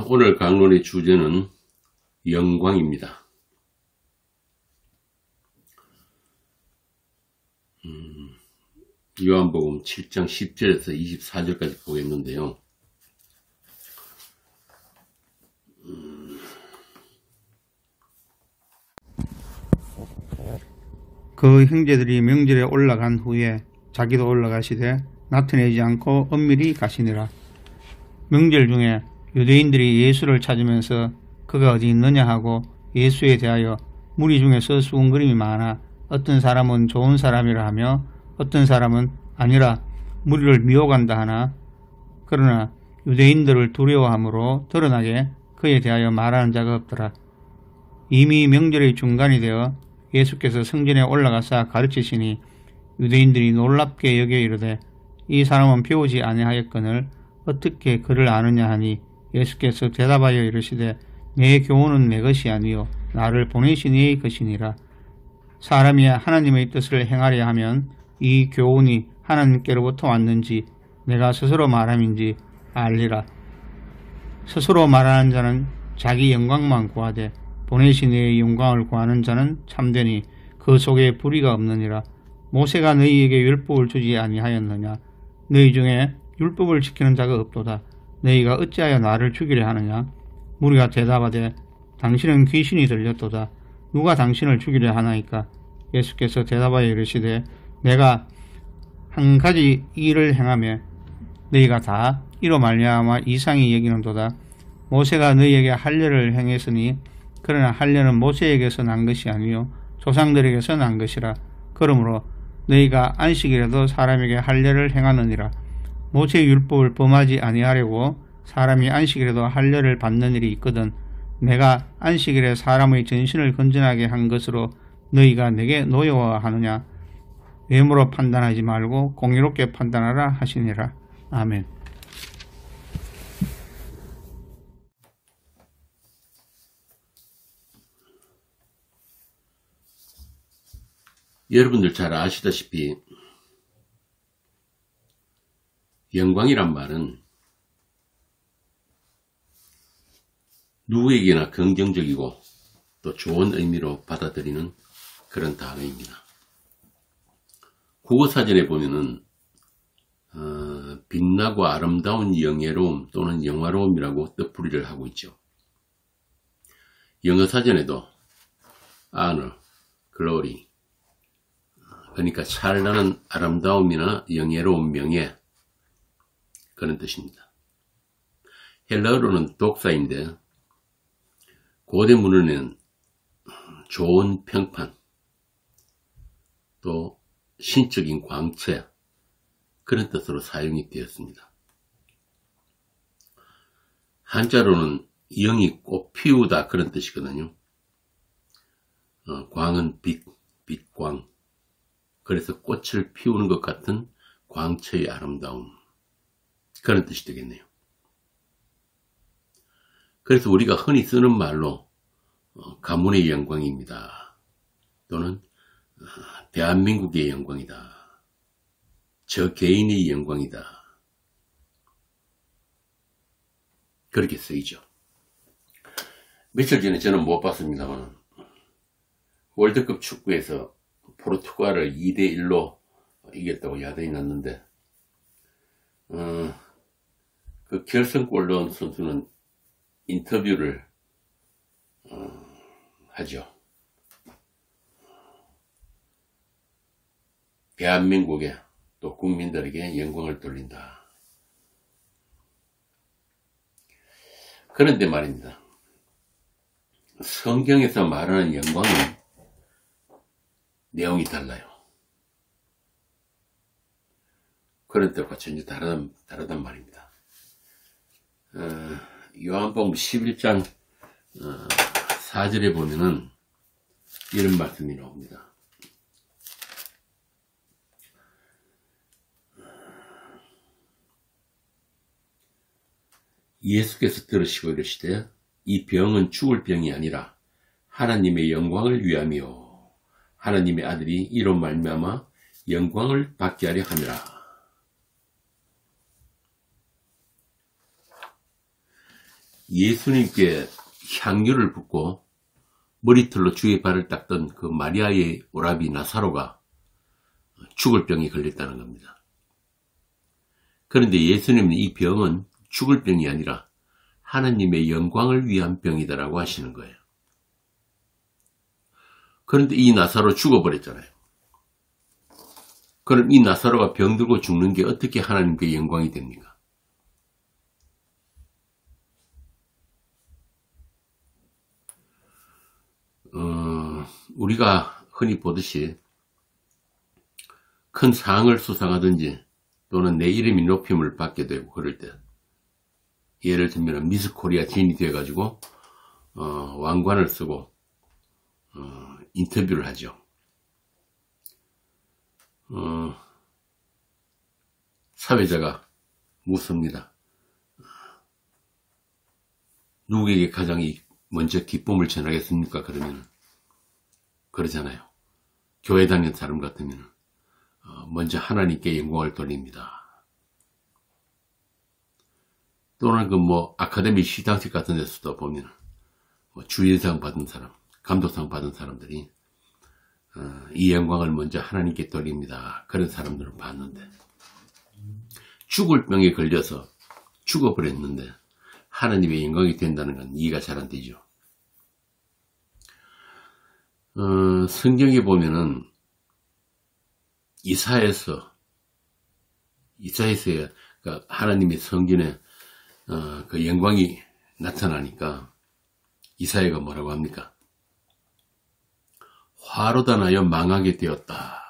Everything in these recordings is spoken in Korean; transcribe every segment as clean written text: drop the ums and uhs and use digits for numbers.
오늘 강론의 주제는 영광입니다. 요한복음 7장 10절에서 24절까지 보겠는데요. 그 형제들이 명절에 올라간 후에 자기도 올라가시되 나타내지 않고 엄밀히 가시니라. 명절 중에 유대인들이 예수를 찾으면서 그가 어디 있느냐 하고 예수에 대하여 무리 중에서 수군거림이 많아 어떤 사람은 좋은 사람이라 하며 어떤 사람은 아니라 무리를 미혹한다 하나, 그러나 유대인들을 두려워함으로 드러나게 그에 대하여 말하는 자가 없더라. 이미 명절의 중간이 되어 예수께서 성전에 올라가사 가르치시니 유대인들이 놀랍게 여겨 이르되 이 사람은 배우지 아니하였거늘 어떻게 그를 아느냐 하니, 예수께서 대답하여 이르시되 내 교훈은 내 것이 아니요 나를 보내신 이의 것이니라. 사람이 하나님의 뜻을 행하려 하면 이 교훈이 하나님께로부터 왔는지 내가 스스로 말함인지 알리라. 스스로 말하는 자는 자기 영광만 구하되 보내신 이의 영광을 구하는 자는 참되니 그 속에 불의가 없느니라. 모세가 너희에게 율법을 주지 아니하였느냐? 너희 중에 율법을 지키는 자가 없도다. 너희가 어찌하여 나를 죽이려 하느냐? 무리가 대답하되 당신은 귀신이 들렸도다. 누가 당신을 죽이려 하나이까? 예수께서 대답하여 이르시되 내가 한 가지 일을 행하며 너희가 다 이로 말미암아 이상히 여기는도다. 모세가 너희에게 할례를 행했으니 그러나 할례는 모세에게서 난 것이 아니요 조상들에게서 난 것이라. 그러므로 너희가 안식일에도 사람에게 할례를 행하느니라. 모세의 율법을 범하지 아니하려고 사람이 안식일에도 할례를 받는 일이 있거든 내가 안식일에 사람의 전신을 건전하게 한 것으로 너희가 내게 노여워하느냐? 외모로 판단하지 말고 공의롭게 판단하라 하시니라. 아멘. 여러분들 잘 아시다시피 영광이란 말은 누구에게나 긍정적이고 또 좋은 의미로 받아들이는 그런 단어입니다. 국어사전에 보면은 빛나고 아름다운 영예로움 또는 영화로움이라고 뜻풀이를 하고 있죠. 영어사전에도 honor, glory, 그러니까 찬란한 아름다움이나 영예로운 명예, 그런 뜻입니다. 헬라어로는 독사인데 고대 문헌에는 좋은 평판, 또 신적인 광채, 그런 뜻으로 사용이 되었습니다. 한자로는 영이 꽃 피우다, 그런 뜻이거든요. 광은 빛, 빛광. 그래서 꽃을 피우는 것 같은 광채의 아름다움, 그런 뜻이 되겠네요. 그래서 우리가 흔히 쓰는 말로 가문의 영광입니다. 또는 대한민국의 영광이다. 저 개인의 영광이다. 그렇게 쓰이죠. 며칠 전에 저는 못 봤습니다만 월드컵 축구에서 포르투갈을 2대1로 이겼다고 야단이 났는데 그 결승골 넣은 선수는 인터뷰를 하죠. 대한민국에 또 국민들에게 영광을 돌린다. 그런데 말입니다. 성경에서 말하는 영광은 내용이 달라요. 그런 뜻과 전혀 다르단 말입니다. 요한복음 11장 4절에 보면은 이런 말씀이 나옵니다. 예수께서 들으시고 이르시되 이 병은 죽을 병이 아니라 하나님의 영광을 위함이요 하나님의 아들이 이로 말미암아 영광을 받게 하려 함이라. 예수님께 향유를 붓고 머리털로 주의 발을 닦던 그 마리아의 오라비 나사로가 죽을 병이 걸렸다는 겁니다. 그런데 예수님은 이 병은 죽을 병이 아니라 하나님의 영광을 위한 병이다라고 하시는 거예요. 그런데 이 나사로 죽어버렸잖아요. 그럼 이 나사로가 병들고 죽는 게 어떻게 하나님께 영광이 됩니까? 우리가 흔히 보듯이 큰 상을 수상하든지 또는 내 이름이 높임을 받게 되고 그럴 때, 예를 들면 미스 코리아 진이 되어가지고 왕관을 쓰고 인터뷰를 하죠. 사회자가 묻습니다. 누구에게 가장 먼저 기쁨을 전하겠습니까? 그러면 그러잖아요. 교회 다니는 사람 같으면 먼저 하나님께 영광을 돌립니다. 또는 아카데미 시상식 같은 데서도 보면 주연상 받은 사람, 감독상 받은 사람들이 이 영광을 먼저 하나님께 돌립니다. 그런 사람들을 봤는데, 죽을 병에 걸려서 죽어버렸는데 하나님의 영광이 된다는 건 이해가 잘 안 되죠. 성경에 보면은 이사야서에 하나님의 성전에 그 영광이 나타나니까 이사야가 뭐라고 합니까? 화로 단하여 망하게 되었다.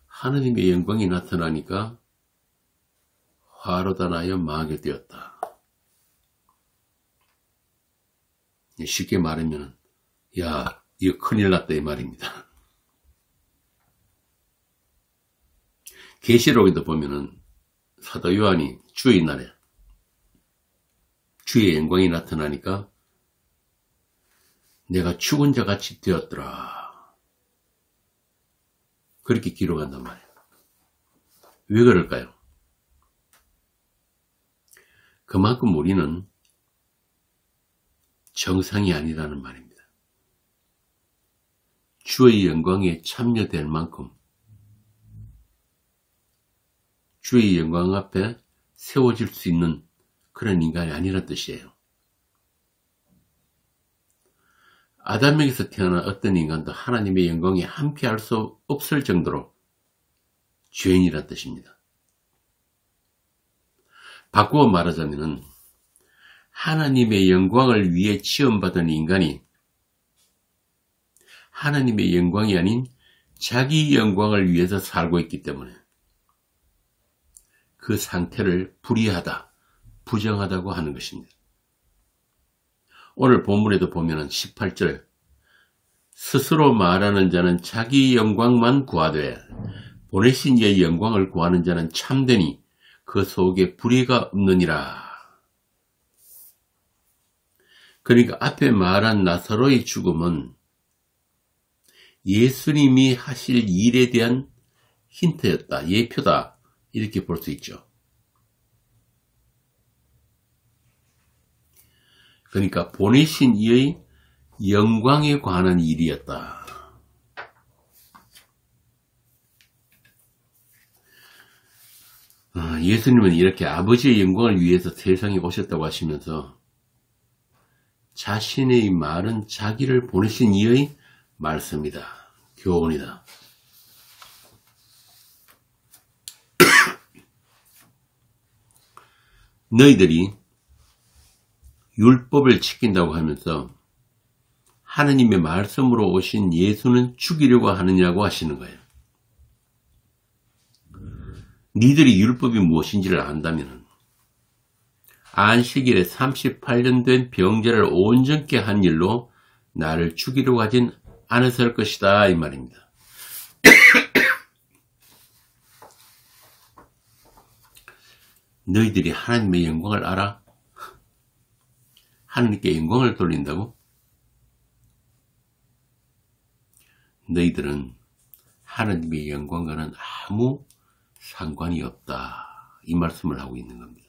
하나님의 영광이 나타나니까 화로 단하여 망하게 되었다. 쉽게 말하면, 야, 이거 큰일 났다 이 말입니다. 계시록에도 보면은 사도 요한이 주의 날에 주의 영광이 나타나니까 내가 죽은 자 같이 되었더라, 그렇게 기록한단 말이에요. 왜 그럴까요? 그만큼 우리는 정상이 아니라는 말입니다. 주의 영광에 참여될 만큼 주의 영광 앞에 세워질 수 있는 그런 인간이 아니란 뜻이에요. 아담에게서 태어난 어떤 인간도 하나님의 영광에 함께할 수 없을 정도로 죄인이란 뜻입니다. 바꾸어 말하자면 하나님의 영광을 위해 지음받은 인간이 하나님의 영광이 아닌 자기 영광을 위해서 살고 있기 때문에 그 상태를 불의하다, 부정하다고 하는 것입니다. 오늘 본문에도 보면 18절, 스스로 말하는 자는 자기 영광만 구하되 보내신 이의 영광을 구하는 자는 참되니 그 속에 불의가 없느니라. 그러니까 앞에 말한 나사로의 죽음은 예수님이 하실 일에 대한 힌트였다, 예표다, 이렇게 볼 수 있죠. 그러니까 보내신 이의 영광에 관한 일이었다. 예수님은 이렇게 아버지의 영광을 위해서 세상에 오셨다고 하시면서 자신의 말은 자기를 보내신 이의 말씀이다, 교훈이다. 너희들이 율법을 지킨다고 하면서 하나님의 말씀으로 오신 예수는 죽이려고 하느냐고 하시는 거예요. 니들이 율법이 무엇인지를 안다면 안식일에 38년 된 병자를 온전케 한 일로 나를 죽이려고 하진 않았을 것이다, 이 말입니다. 너희들이 하나님의 영광을 알아? 하나님께 영광을 돌린다고? 너희들은 하나님의 영광과는 아무 상관이 없다, 이 말씀을 하고 있는 겁니다.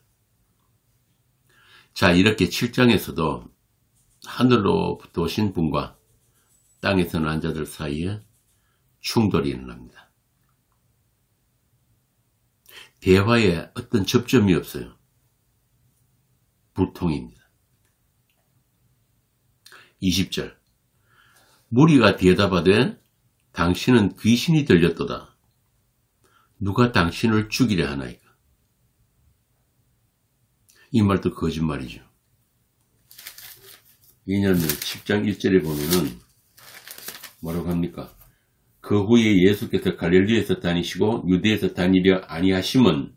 자, 이렇게 7장에서도 하늘로부터 오신 분과 땅에서 난 자들 사이에 충돌이 일어납니다. 대화에 어떤 접점이 없어요. 불통입니다. 20절 무리가 대답하되 당신은 귀신이 들렸도다. 누가 당신을 죽이려 하나이까? 이 말도 거짓말이죠. 왜냐하면 10장 1절에 보면은 뭐라고 합니까? 그 후에 예수께서 갈릴리에서 다니시고 유대에서 다니려 아니하심은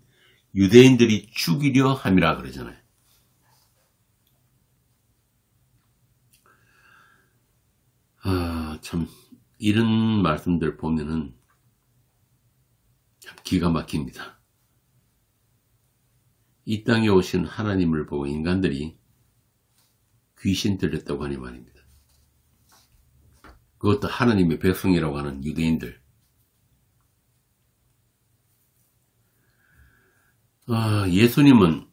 유대인들이 죽이려 함이라 그러잖아요. 참 이런 말씀들 보면은 참 기가 막힙니다. 이 땅에 오신 하나님을 보고 인간들이 귀신 들렸다고 하니 말입니다. 그것도 하나님의 백성이라고 하는 유대인들. 예수님은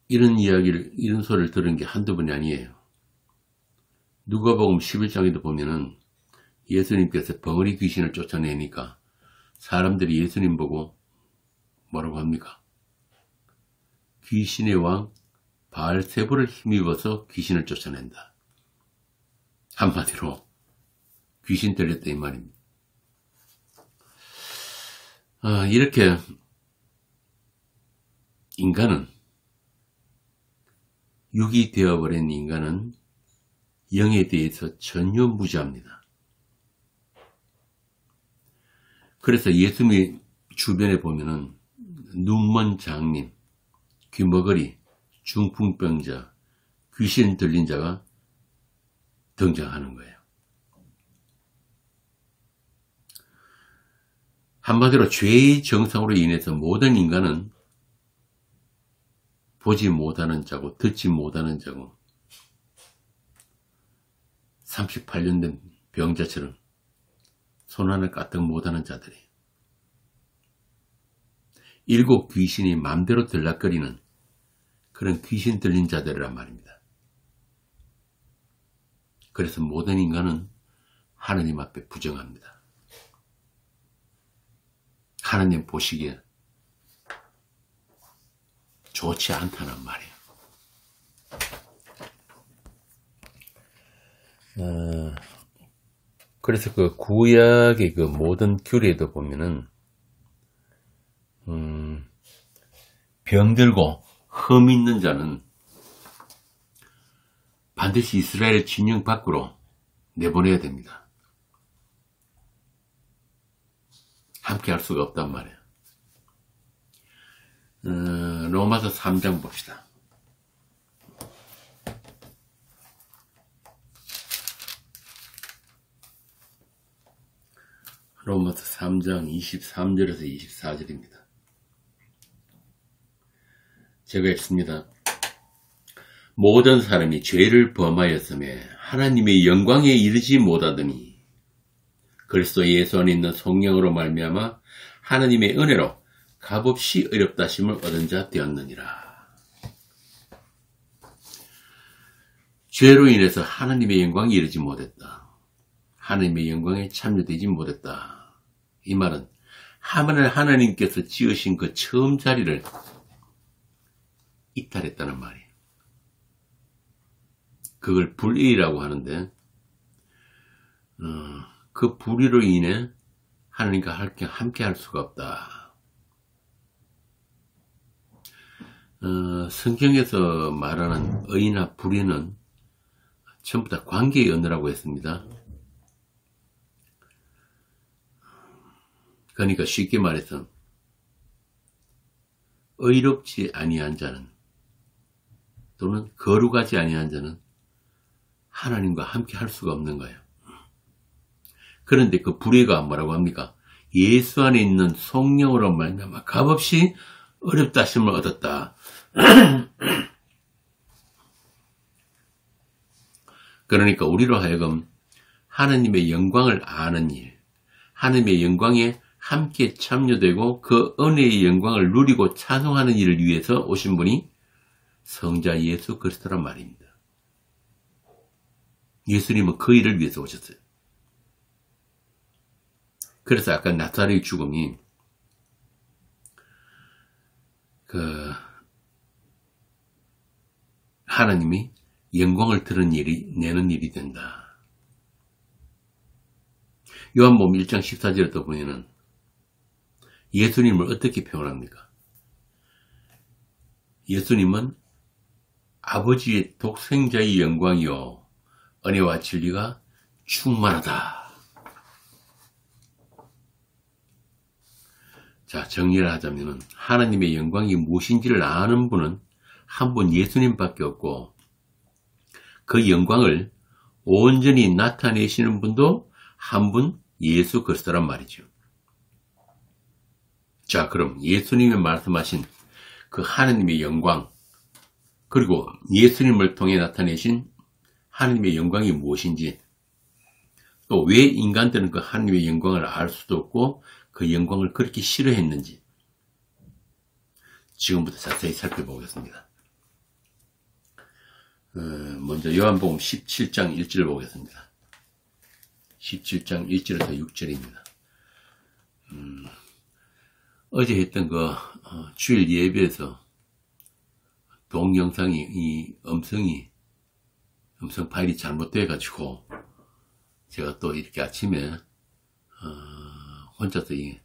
이런 소리를 들은 게 한두 번이 아니에요. 누가복음 11장에도 보면은 예수님께서 벙어리 귀신을 쫓아내니까 사람들이 예수님 보고 뭐라고 합니까? 귀신의 왕 바알세불을 힘입어서 귀신을 쫓아낸다. 한마디로 귀신 들렸다 이 말입니다. 이렇게 인간은 육이 되어버린 인간은 영에 대해서 전혀 무지합니다. 그래서 예수님 주변에 보면은 눈먼 장님, 귀머거리, 중풍병자, 귀신 들린 자가 등장하는 거예요. 한마디로 죄의 정상으로 인해서 모든 인간은 보지 못하는 자고 듣지 못하는 자고 38년 된 병자처럼 손 하나 까딱 못하는 자들이 일곱 귀신이 마음대로 들락거리는 그런 귀신 들린 자들이란 말입니다. 그래서 모든 인간은 하나님 앞에 부정합니다. 하나님 보시기에 좋지 않다는 말이에요. 그래서 그 구약의 그 모든 규례도 보면은 병들고 흠 있는 자는 반드시 이스라엘 진영 밖으로 내보내야 됩니다. 함께 할 수가 없단 말이에요. 로마서 3장 봅시다. 로마서 3장 23절에서 24절입니다. 제가 읽습니다. 모든 사람이 죄를 범하였음에 하나님의 영광에 이르지 못하더니 그리스도 예수 안에 있는 성령으로 말미암아 하나님의 은혜로 값없이 어렵다 하심을 얻은 자 되었느니라. 죄로 인해서 하나님의 영광에 이르지 못했다. 하나님의 영광에 참여되지 못했다. 이 말은 하나님께서 지으신 그 처음 자리를 이탈했다는 말이에요. 그걸 불의라고 하는데 그 불의로 인해 하나님과 함께 할 수가 없다. 성경에서 말하는 의나 불의는 전부 다 관계의 언어라고 했습니다. 그러니까 쉽게 말해서 의롭지 아니한 자는 또는 거룩하지 아니한 자는 하나님과 함께 할 수가 없는 거예요. 그런데 그 불의가 뭐라고 합니까? 예수 안에 있는 성령으로 말미암아 값없이 어렵다 하심을 얻었다. 그러니까 우리로 하여금 하나님의 영광을 아는 일, 하나님의 영광에 함께 참여되고 그 은혜의 영광을 누리고 찬송하는 일을 위해서 오신 분이 성자 예수 그리스도란 말입니다. 예수님은 그 일을 위해서 오셨어요. 그래서 아까 나사로의 죽음이 하나님이 영광을 내는 일이 된다. 요한복음 1장 14절에 또 보면은 예수님을 어떻게 표현합니까? 예수님은 아버지의 독생자의 영광이요 은혜와 진리가 충만하다. 자, 정리를 하자면은 하나님의 영광이 무엇인지를 아는 분은 한 분 예수님밖에 없고 그 영광을 온전히 나타내시는 분도 한 분 예수 그리스도란 말이죠. 자, 그럼 예수님이 말씀하신 그 하나님의 영광 그리고 예수님을 통해 나타내신 하나님의 영광이 무엇인지 또 왜 인간들은 그 하나님의 영광을 알 수도 없고 그 영광을 그렇게 싫어했는지 지금부터 자세히 살펴보겠습니다. 먼저 요한복음 17장 1절을 보겠습니다. 17장 1절에서 6절입니다. 어제 했던 주일 예배에서 동영상이 이 음성 파일이 잘못돼 가지고 제가 또 이렇게 아침에 혼자서 이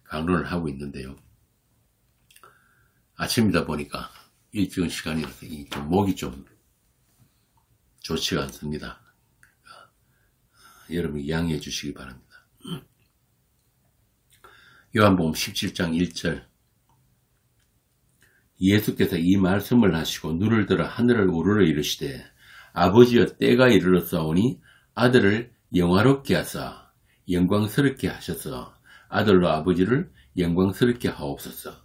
강론을 하고 있는데요. 아침이다 보니까 일찍은 시간이라서 목이 좀 좋지가 않습니다. 여러분 양해해 주시기 바랍니다. 요한복음 17장 1절 예수께서 이 말씀을 하시고 눈을 들어 하늘을 우러러 이르시되 아버지여 때가 이르렀사오니 아들을 영화롭게 하사 영광스럽게 하셔서 아들로 아버지를 영광스럽게 하옵소서.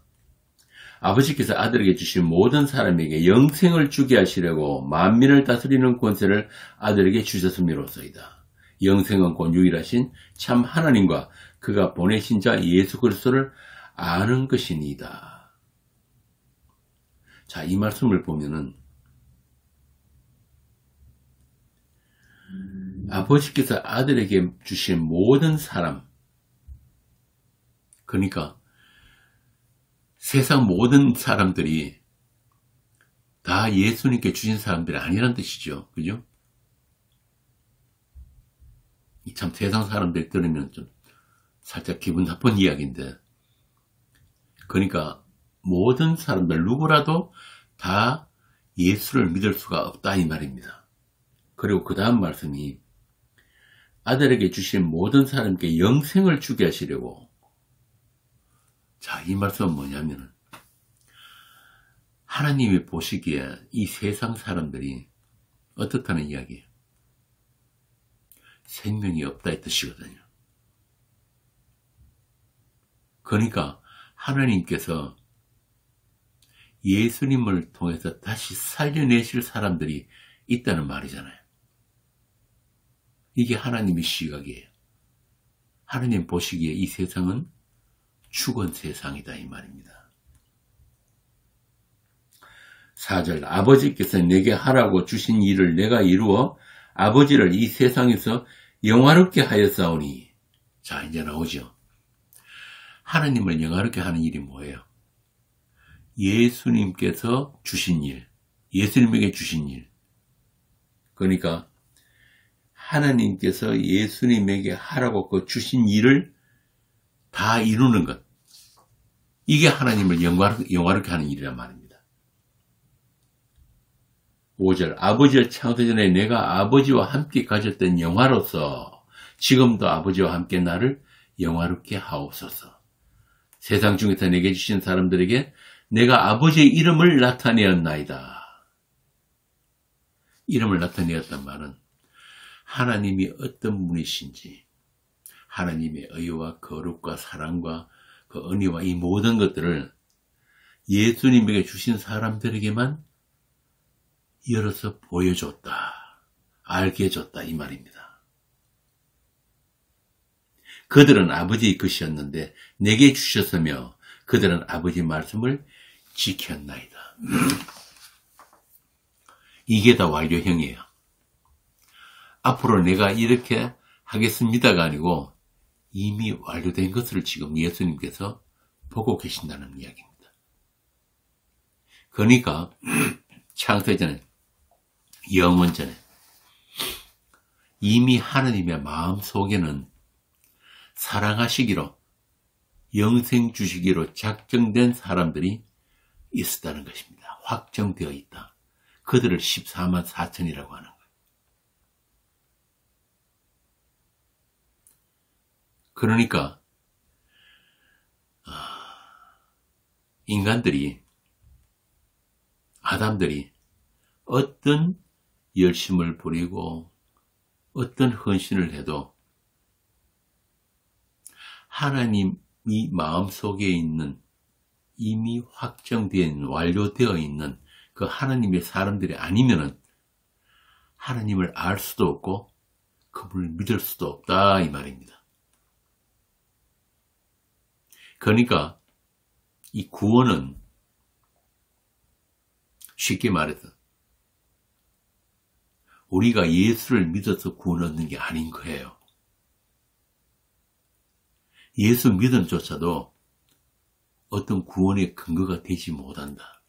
아버지께서 아들에게 주신 모든 사람에게 영생을 주게 하시려고 만민을 다스리는 권세를 아들에게 주셨음이로소이다. 영생은 곧 유일하신 참 하나님과 그가 보내신 자 예수 그리스도를 아는 것이니이다. 자, 이 말씀을 보면은 아버지께서 아들에게 주신 모든 사람, 그러니까 세상 모든 사람들이 다 예수님께 주신 사람들이 아니란 뜻이죠. 그죠? 참 세상 사람들 들으면 좀 살짝 기분 나쁜 이야기인데, 그러니까 모든 사람들 누구라도 다 예수를 믿을 수가 없다 이 말입니다. 그리고 그 다음 말씀이 아들에게 주신 모든 사람께 영생을 주게 하시려고. 자, 이 말씀은 뭐냐면은 하나님이 보시기에 이 세상 사람들이 어떻다는 이야기예요? 생명이 없다 이 뜻이거든요. 그러니까 하나님께서 예수님을 통해서 다시 살려내실 사람들이 있다는 말이잖아요. 이게 하나님의 시각이에요. 하나님 보시기에 이 세상은 죽은 세상이다 이 말입니다. 4절 아버지께서 내게 하라고 주신 일을 내가 이루어 아버지를 이 세상에서 영화롭게 하였사오니. 자, 이제 나오죠. 하나님을 영화롭게 하는 일이 뭐예요? 예수님께서 주신 일, 예수님에게 주신 일. 그러니까 하나님께서 예수님에게 하라고 그 주신 일을 다 이루는 것. 이게 하나님을 영화롭게 하는 일이란 말입니다. 5절 아버지의 창세 전에 내가 아버지와 함께 가졌던 영화로서 지금도 아버지와 함께 나를 영화롭게 하옵소서. 세상 중에서 내게 주신 사람들에게 내가 아버지의 이름을 나타내었나이다. 이름을 나타내었단 말은 하나님이 어떤 분이신지, 하나님의 의와 거룩과 사랑과 그 은혜와 이 모든 것들을 예수님에게 주신 사람들에게만 열어서 보여줬다, 알게 해줬다 이 말입니다. 그들은 아버지의 것이었는데 내게 주셨으며 그들은 아버지의 말씀을 지켰나이다. 이게 다 완료형이에요. 앞으로 내가 이렇게 하겠습니다가 아니고 이미 완료된 것을 지금 예수님께서 보고 계신다는 이야기입니다. 그러니까 창세전에, 영원전에 이미 하나님의 마음속에는 사랑하시기로, 영생 주시기로 작정된 사람들이 있었다는 것입니다. 확정되어 있다. 그들을 14만 4천이라고 하는 거예요. 그러니까 인간들이, 아담들이 어떤 열심을 부리고 어떤 헌신을 해도 하나님이 마음속에 있는, 이미 확정된, 완료되어 있는 그 하나님의 사람들이 아니면은 하나님을 알 수도 없고 그분을 믿을 수도 없다, 이 말입니다. 그러니까 이 구원은 쉽게 말해서 우리가 예수를 믿어서 구원 얻는 게 아닌 거예요. 예수 믿음조차도 어떤 구원의 근거가 되지 못한다.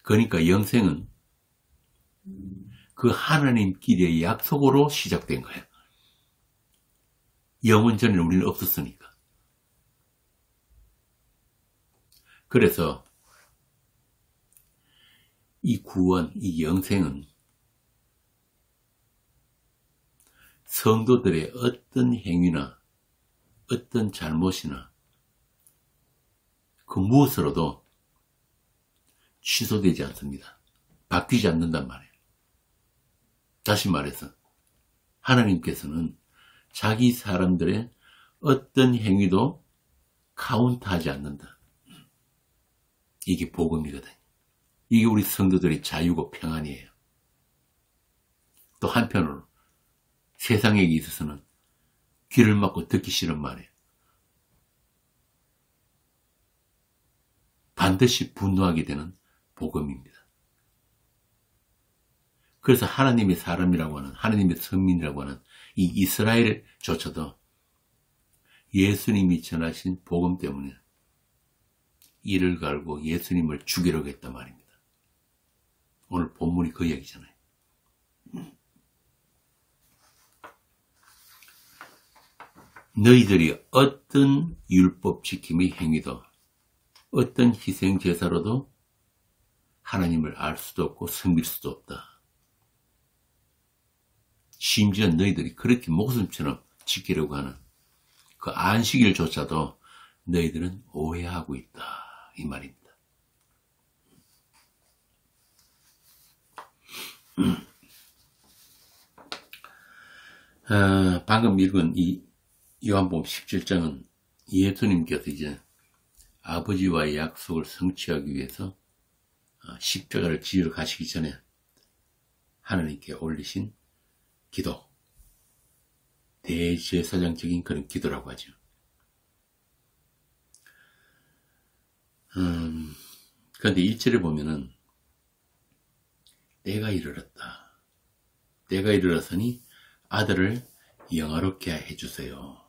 그러니까 영생은 그 하나님끼리의 약속으로 시작된 거예요. 영원 전에는 우리는 없었으니까. 그래서 이 구원, 이 영생은 성도들의 어떤 행위나 어떤 잘못이나 그 무엇으로도 취소되지 않습니다. 바뀌지 않는단 말이에요. 다시 말해서 하나님께서는 자기 사람들의 어떤 행위도 카운트하지 않는다. 이게 복음이거든요. 이게 우리 성도들의 자유고 평안이에요. 또 한편으로 세상에게 있어서는 귀를 막고 듣기 싫은 말이에요. 반드시 분노하게 되는 복음입니다. 그래서 하나님의 사람이라고 하는, 하나님의 선민이라고 하는 이 이스라엘조차도 예수님이 전하신 복음 때문에 이를 갈고 예수님을 죽이려고 했단 말입니다. 오늘 본문이 그 얘기잖아요. 너희들이 어떤 율법 지킴의 행위도, 어떤 희생 제사로도 하나님을 알 수도 없고 섬길 수도 없다. 심지어 너희들이 그렇게 목숨처럼 지키려고 하는 그 안식일조차도 너희들은 오해하고 있다, 이 말입니다. 방금 읽은 이 요한복음 17장은 예수님께서 이제 아버지와의 약속을 성취하기 위해서 십자가를 지으러 가시기 전에 하나님께 올리신 기도, 대제사장적인 그런 기도라고 하죠. 그런데 1절에 보면은 때가 이르렀다. 때가 이르렀으니 아들을 영화롭게 해주세요.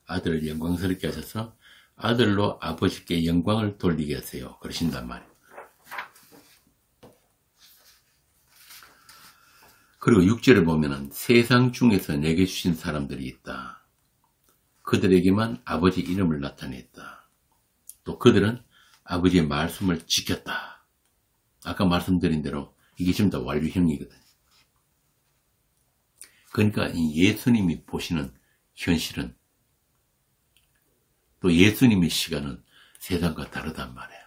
아들을 영광스럽게 하셔서 아들로 아버지께 영광을 돌리게 하세요. 그러신단 말이에요. 그리고 6절에 보면은 세상 중에서 내게 주신 사람들이 있다. 그들에게만 아버지 이름을 나타냈다. 또 그들은 아버지의 말씀을 지켰다. 아까 말씀드린 대로 이게 지금 다 완료형이거든요. 그러니까 이 예수님이 보시는 현실은, 또 예수님의 시간은 세상과 다르단 말이에요.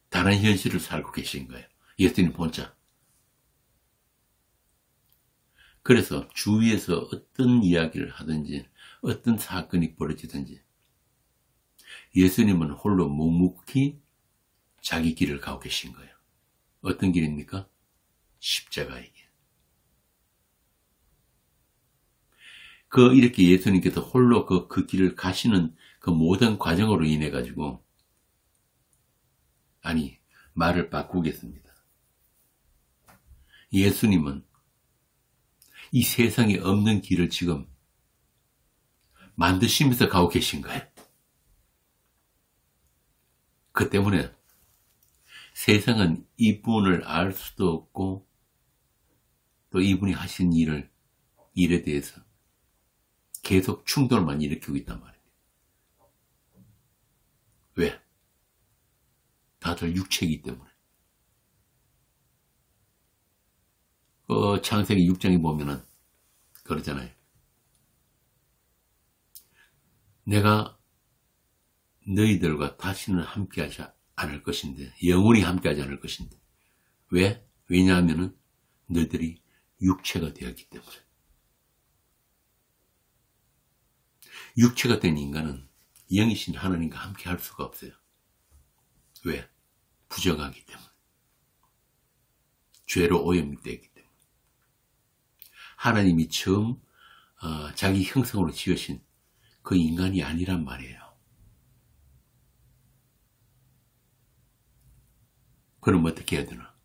다른 현실을 살고 계신 거예요. 예수님 혼자. 그래서 주위에서 어떤 이야기를 하든지 어떤 사건이 벌어지든지 예수님은 홀로 묵묵히 자기 길을 가고 계신 거예요. 어떤 길입니까? 십자가에게. 이렇게 예수님께서 홀로 그 길을 가시는 그 모든 과정으로 인해 가지고, 말을 바꾸겠습니다. 예수님은 이 세상에 없는 길을 지금 만드시면서 가고 계신 거예요. 그 때문에 세상은 이분을 알 수도 없고 또 이분이 하신 일에 대해서 계속 충돌만 일으키고 있단 말이에요. 왜? 다들 육체이기 때문에. 창세기 6장에 보면은 그러잖아요. 내가 너희들과 다시는 함께하지 않을 것인데, 영원히 함께하지 않을 것인데. 왜? 왜냐하면은 너희들이 육체가 되었기 때문에. 육체가 된 인간은 영이신 하나님과 함께 할 수가 없어요. 왜? 부정하기 때문에. 죄로 오염이 되기 때문에. 하나님이 처음 자기 형상으로 지으신 그 인간이 아니란 말이에요. 그럼 어떻게 해야 되나?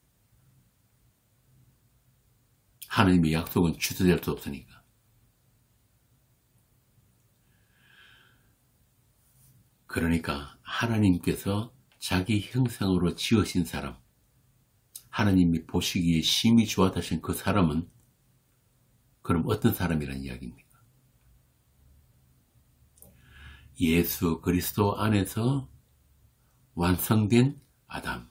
하나님의 약속은 취소될 수 없으니까. 그러니까 하나님께서 자기 형상으로 지으신 사람, 하나님이 보시기에 심히 좋아하신 그 사람은 그럼 어떤 사람이란 이야기입니까? 예수 그리스도 안에서 완성된 아담.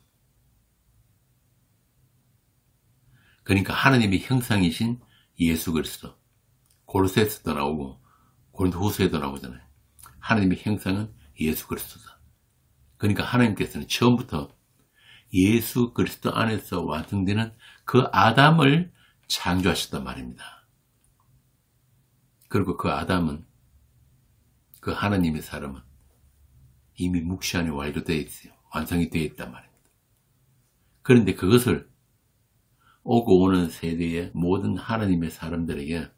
그러니까 하나님의 형상이신 예수 그리스도. 골로새서도 나오고 고린도후서에도 나오잖아요. 하나님의 형상은 예수 그리스도다. 그러니까 하나님께서는 처음부터 예수 그리스도 안에서 완성되는 그 아담을 창조하셨단 말입니다. 그리고 그 아담은, 그 하나님의 사람은 이미 묵시 안에 완료되어 있어요. 완성이 되어 있단 말입니다. 그런데 그것을 오고 오는 세대의 모든 하나님의 사람들에게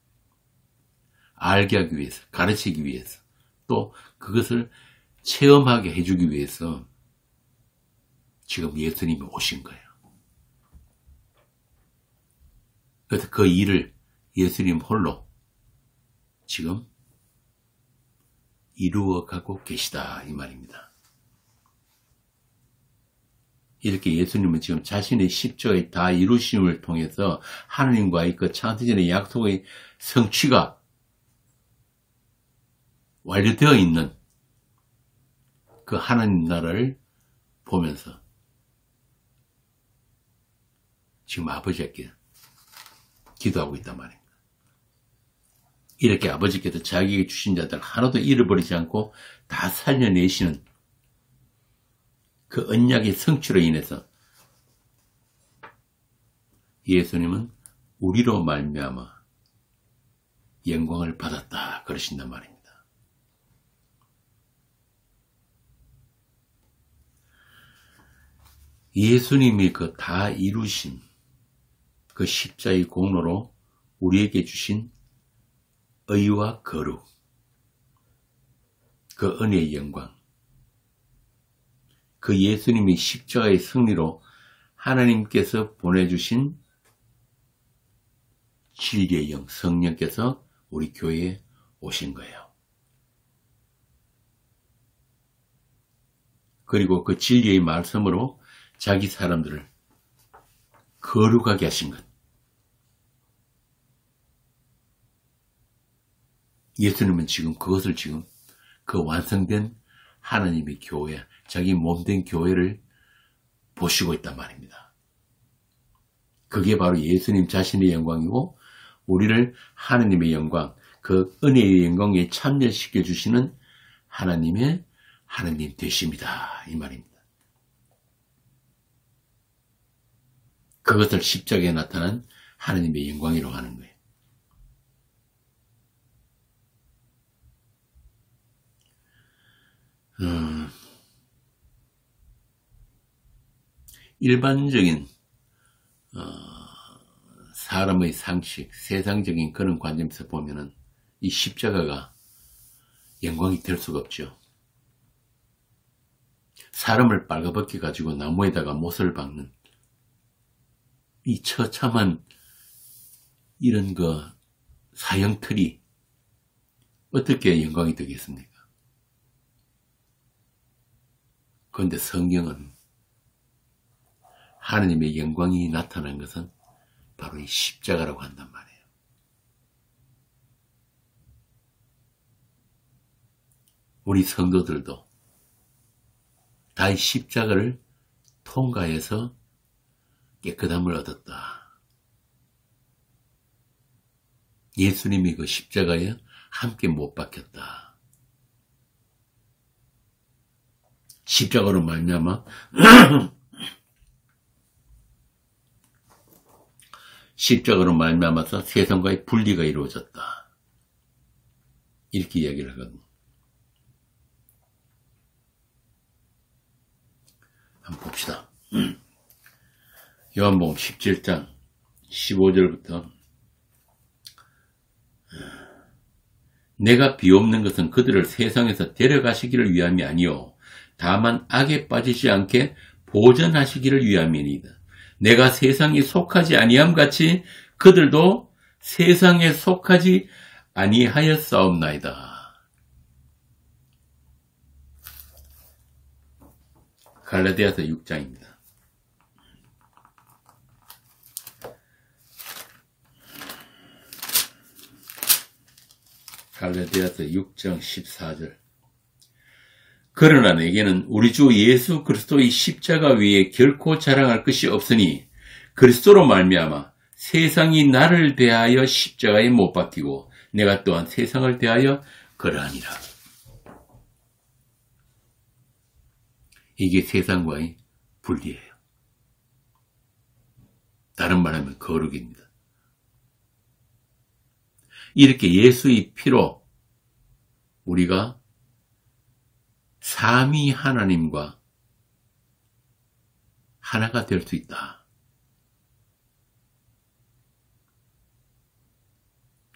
알게 하기 위해서, 가르치기 위해서, 또 그것을 체험하게 해주기 위해서 지금 예수님이 오신 거예요. 그래서 그 일을 예수님 홀로 지금 이루어가고 계시다, 이 말입니다. 이렇게 예수님은 지금 자신의 십자가의 다 이루심을 통해서 하나님과의 그 창세전의 약속의 성취가 완료되어 있는 그 하나님 나라를 보면서 지금 아버지께 기도하고 있단 말입니다. 이렇게 아버지께서 자기에게 주신 자들 하나도 잃어버리지 않고 다 살려내시는 그 언약의 성취로 인해서 예수님은 우리로 말미암아 영광을 받았다, 그러신단 말입니다. 예수님이 그 다 이루신 그 십자의 공로로 우리에게 주신 의와 거룩, 그 은혜의 영광, 그 예수님이 십자가의 승리로 하나님께서 보내주신 진리의 영, 성령께서 우리 교회에 오신 거예요. 그리고 그 진리의 말씀으로 자기 사람들을 거룩하게 하신 것. 예수님은 지금 그것을 지금 그 완성된 하나님의 교회, 자기 몸된 교회를 보시고 있단 말입니다. 그게 바로 예수님 자신의 영광이고 우리를 하나님의 영광, 그 은혜의 영광에 참여시켜 주시는 하나님 되십니다, 이 말입니다. 그것을 십자가에 나타난 하나님의 영광이라고 하는 거예요. 일반적인 사람의 상식, 세상적인 그런 관점에서 보면은 이 십자가가 영광이 될 수가 없죠. 사람을 빨가벗겨 가지고 나무에다가 못을 박는 이 처참한 이런 사형틀이 어떻게 영광이 되겠습니까? 그런데 성경은 하나님의 영광이 나타난 것은 바로 이 십자가라고 한단 말이에요. 우리 성도들도 다 이 십자가를 통과해서 깨끗함을 얻었다. 예수님이 그 십자가에 함께 못 박혔다. 십자가로 말미암아 십자가로 말미암아서 세상과의 분리가 이루어졌다. 이렇게 이야기를 하거든요. 한번 봅시다. 요한복음 17장 15절부터 내가 비옵는 것은 그들을 세상에서 데려가시기를 위함이 아니요 다만 악에 빠지지 않게 보전하시기를 위함이니이다. 내가 세상에 속하지 아니함 같이 그들도 세상에 속하지 아니하였사옵나이다. 갈라디아서 6장입니다. 갈라디아서 6장 14절. 그러나 내게는 우리 주 예수 그리스도의 십자가 위에 결코 자랑할 것이 없으니 그리스도로 말미암아 세상이 나를 대하여 십자가에 못 박히고 내가 또한 세상을 대하여 그러하니라. 이게 세상과의 분리예요. 다른 말하면 거룩입니다. 이렇게 예수의 피로 우리가 삼위 하나님과 하나가 될 수 있다.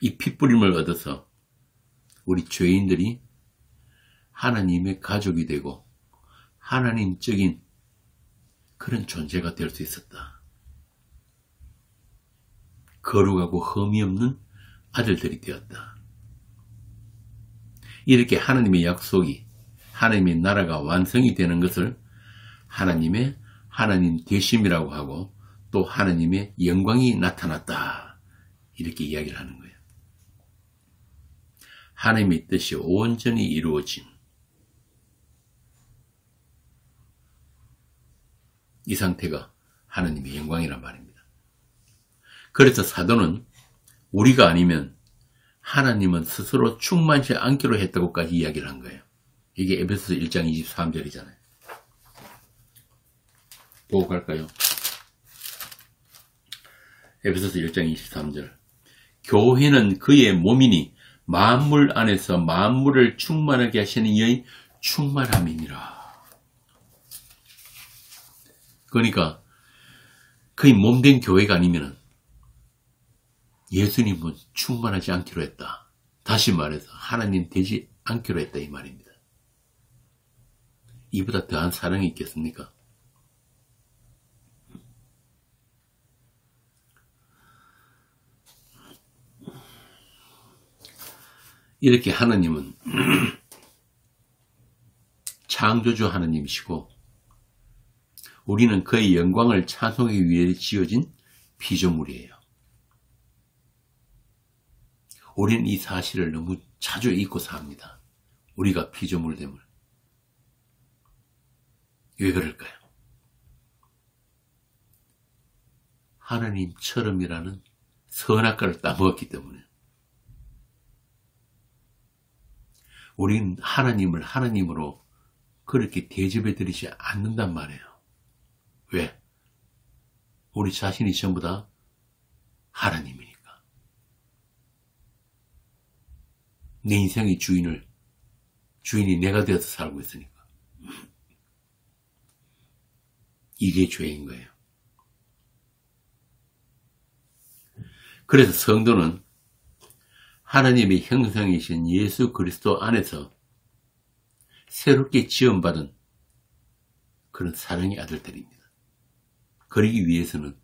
이 핏부림을 얻어서 우리 죄인들이 하나님의 가족이 되고 하나님적인 그런 존재가 될 수 있었다. 거룩하고 흠이 없는 아들들이 되었다. 이렇게 하나님의 약속이 하나님의 나라가 완성이 되는 것을 하나님의 하나님 되심이라고 하고 또 하나님의 영광이 나타났다. 이렇게 이야기를 하는 거예요. 하나님의 뜻이 온전히 이루어진 이 상태가 하나님의 영광이란 말입니다. 그래서 사도는 우리가 아니면 하나님은 스스로 충만치 않기로 했다고까지 이야기를 한 거예요. 이게 에베소서 1장 23절이잖아요. 보고 갈까요? 에베소서 1장 23절. 교회는 그의 몸이니 만물 안에서 만물을 충만하게 하시는 이의 충만함이니라. 그러니까 그의 몸된 교회가 아니면 예수님은 충만하지 않기로 했다. 다시 말해서 하나님 되지 않기로 했다 이 말입니다. 이보다 더한 사랑이 있겠습니까? 이렇게 하나님은 창조주 하나님이시고 우리는 그의 영광을 찬송하기 위해 지어진 피조물이에요. 우리는 이 사실을 너무 자주 잊고 삽니다. 우리가 피조물됨을. 왜 그럴까요? 하나님처럼이라는 선악과를 따먹었기 때문에. 우리는 하나님을 하나님으로 그렇게 대접해 드리지 않는단 말이에요. 왜? 우리 자신이 전부 다 하나님이니까. 내 인생의 주인이 내가 되어서 살고 있으니까. 이게 죄인 거예요. 그래서 성도는 하나님의 형상이신 예수 그리스도 안에서 새롭게 지원받은 그런 사랑의 아들들입니다. 그러기 위해서는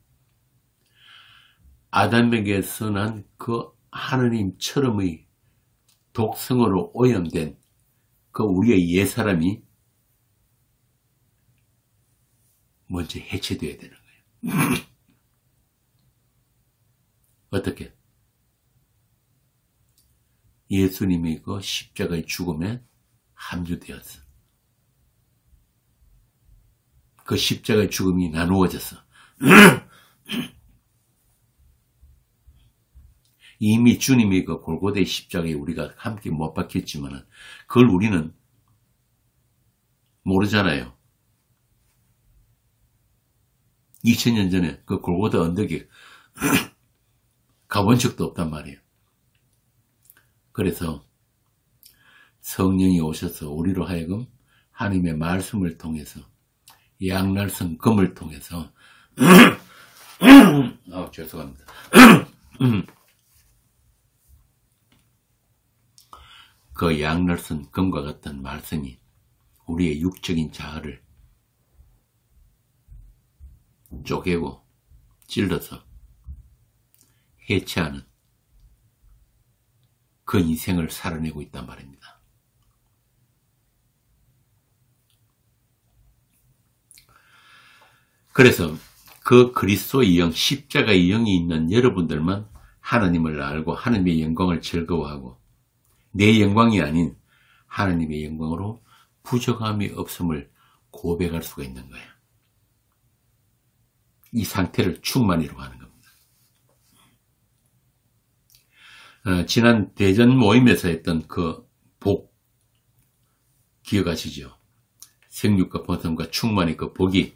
아담에게서 난 그 하나님처럼의 독성으로 오염된 그 우리의 옛사람이 먼저 해체되어야 되는 거예요. 어떻게? 예수님이 그 십자가의 죽음에 함유되었어. 그 십자가의 죽음이 나누어졌어. 이미 주님이 그 골고다의 십자가에 우리가 함께 못 박혔지만 그걸 우리는 모르잖아요. 2000년 전에 그 골고다 언덕에 가본 적도 없단 말이에요. 그래서 성령이 오셔서 우리로 하여금 하나님의 말씀을 통해서 양날선 금을 통해서 죄송합니다. 그 양날선 금과 같은 말씀이 우리의 육적인 자아를 쪼개고 찔러서 해체하는 그 인생을 살아내고 있단 말입니다. 그래서 그 그리스도의 영, 십자가의 영이 있는 여러분들만 하나님을 알고 하나님의 영광을 즐거워하고 내 영광이 아닌 하나님의 영광으로 부족함이 없음을 고백할 수가 있는 거예요. 이 상태를 충만이라고 하는 겁니다. 지난 대전 모임에서 했던 그 복 기억하시죠? 생육과 번성과 충만의 그 복이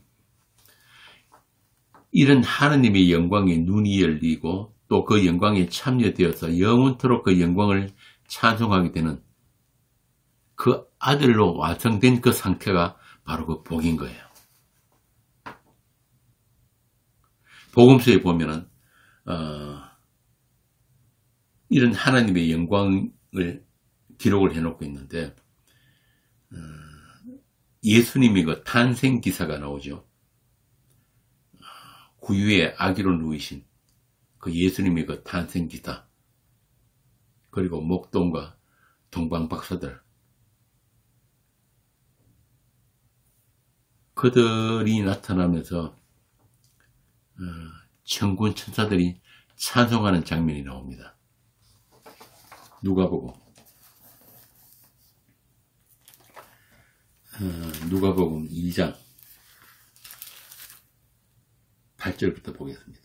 이런 하나님의 영광에 눈이 열리고 또 그 영광에 참여되어서 영원토록 그 영광을 찬송하게 되는 그 아들로 완성된 그 상태가 바로 그 복인 거예요. 복음서에 보면은 이런 하나님의 영광을 기록을 해놓고 있는데 예수님이 그 탄생 기사가 나오죠. 구유에 아기로 누이신 그 예수님의 그 탄생 기사, 그리고 목동과 동방 박사들, 그들이 나타나면서 천군 천사들이 찬송하는 장면이 나옵니다. 누가복음 2장 8절부터 보겠습니다.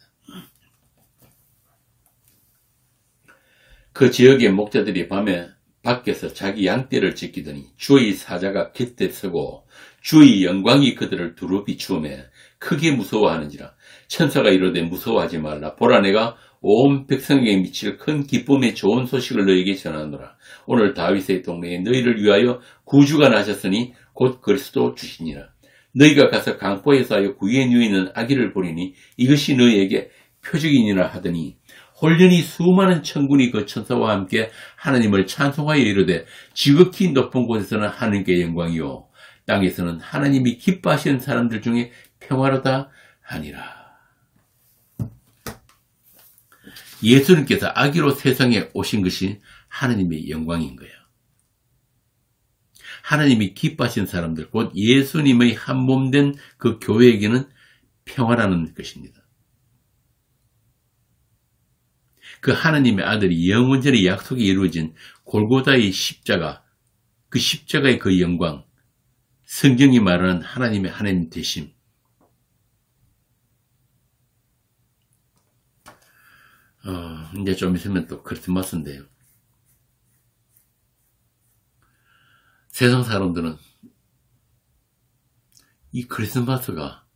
그 지역의 목자들이 밤에 밖에서 자기 양떼를 지키더니 주의 사자가 곁에 서고 주의 영광이 그들을 두루 비추음에 크게 무서워하는지라. 천사가 이르되 무서워하지 말라. 보라, 내가 온 백성에게 미칠 큰 기쁨의 좋은 소식을 너에게 전하노라. 오늘 다윗의 동네에 너희를 위하여 구주가 나셨으니 곧 그리스도 주시니라. 너희가 가서 강포에서 하여 구유에 누이는 아기를 보리니 이것이 너희에게 표적이니라 하더니 홀련히 수많은 천군이 그 천사와 함께 하나님을 찬송하여 이르되 지극히 높은 곳에서는 하나님께 영광이요 땅에서는 하나님이 기뻐하시는 사람들 중에 평화로다 하니라. 예수님께서 아기로 세상에 오신 것이 하나님의 영광인 거예요. 하나님이 기뻐하시는 사람들, 곧 예수님의 한 몸 된 그 교회에게는 평화라는 것입니다. 그 하나님의 아들이 영원전에 약속이 이루어진 골고다의 십자가, 그 십자가의 그 영광, 성경이 말하는 하나님의 하나님 되심, 이제 좀 있으면 또 크리스마스인데요. 세상 사람들은 이 크리스마스가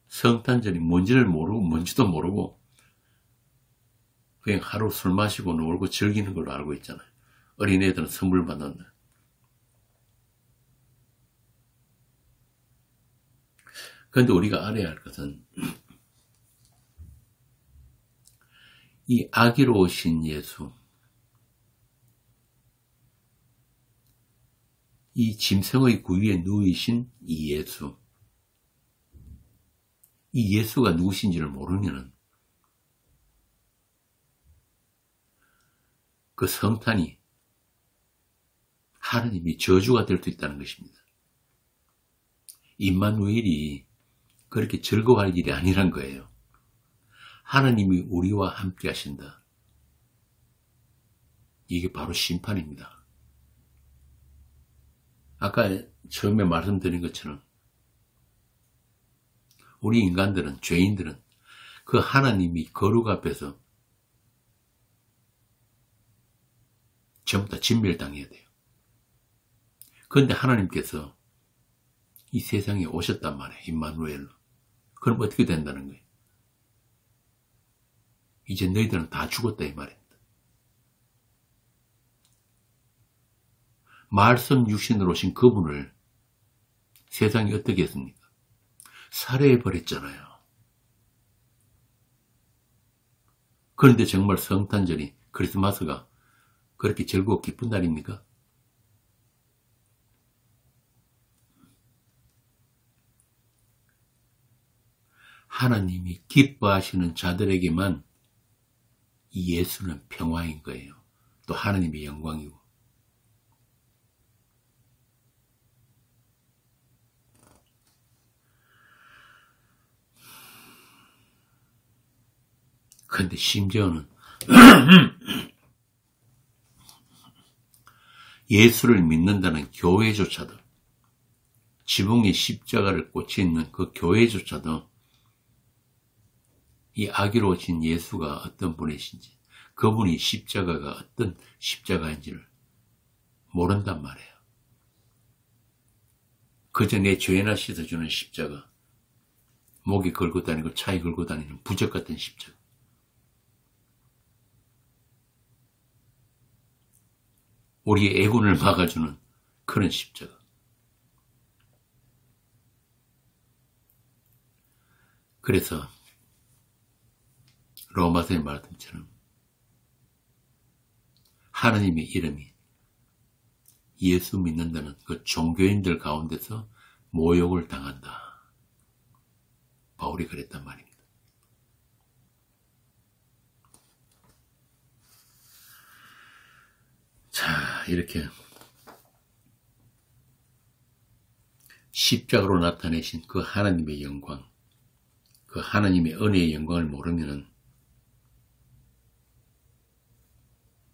성탄절이 뭔지를 모르고 뭔지도 모르고 그냥 하루 술 마시고 놀고 즐기는 걸로 알고 있잖아요. 어린애들은 선물 받는다. 그런데 우리가 알아야 할 것은 이 아기로우신 예수, 이 짐승의 구위에 누이신 이 예수, 이 예수가 누구신지를 모르면은 그 성탄이 하나님이 저주가 될 수 있다는 것입니다. 임마누엘이 그렇게 즐거워할 일이 아니란 거예요. 하나님이 우리와 함께 하신다. 이게 바로 심판입니다. 아까 처음에 말씀드린 것처럼 우리 인간들은, 죄인들은 그 하나님이 거룩 앞에서 전부 다 진멸당해야 돼요. 그런데 하나님께서 이 세상에 오셨단 말이에요. 임마누엘로. 그럼 어떻게 된다는 거예요? 이제 너희들은 다 죽었다 이 말입니다. 말씀 육신으로 오신 그분을 세상이 어떻게 했습니까? 살해해버렸잖아요. 그런데 정말 성탄절이, 크리스마스가 그렇게 즐거워 기쁜 날입니까? 하나님이 기뻐하시는 자들에게만 이 예수는 평화인 거예요. 또 하나님의 영광이고. 그런데 심지어는 예수를 믿는다는 교회조차도, 지붕에 십자가를 꽂혀 있는 그 교회조차도 이 아기로우신 예수가 어떤 분이신지, 그분이 십자가가 어떤 십자가인지를 모른단 말이에요. 그저 내 죄나 씻어주는 십자가, 목에 걸고 다니고 차에 걸고 다니는 부적 같은 십자가. 우리의 애군을 막아주는 그런 십자가. 그래서 로마서의 말씀처럼 하나님의 이름이 예수 믿는다는 그 종교인들 가운데서 모욕을 당한다. 바울이 그랬단 말입니다. 자, 이렇게 십자가로 나타내신 그 하나님의 영광, 그 하나님의 은혜의 영광을 모르면은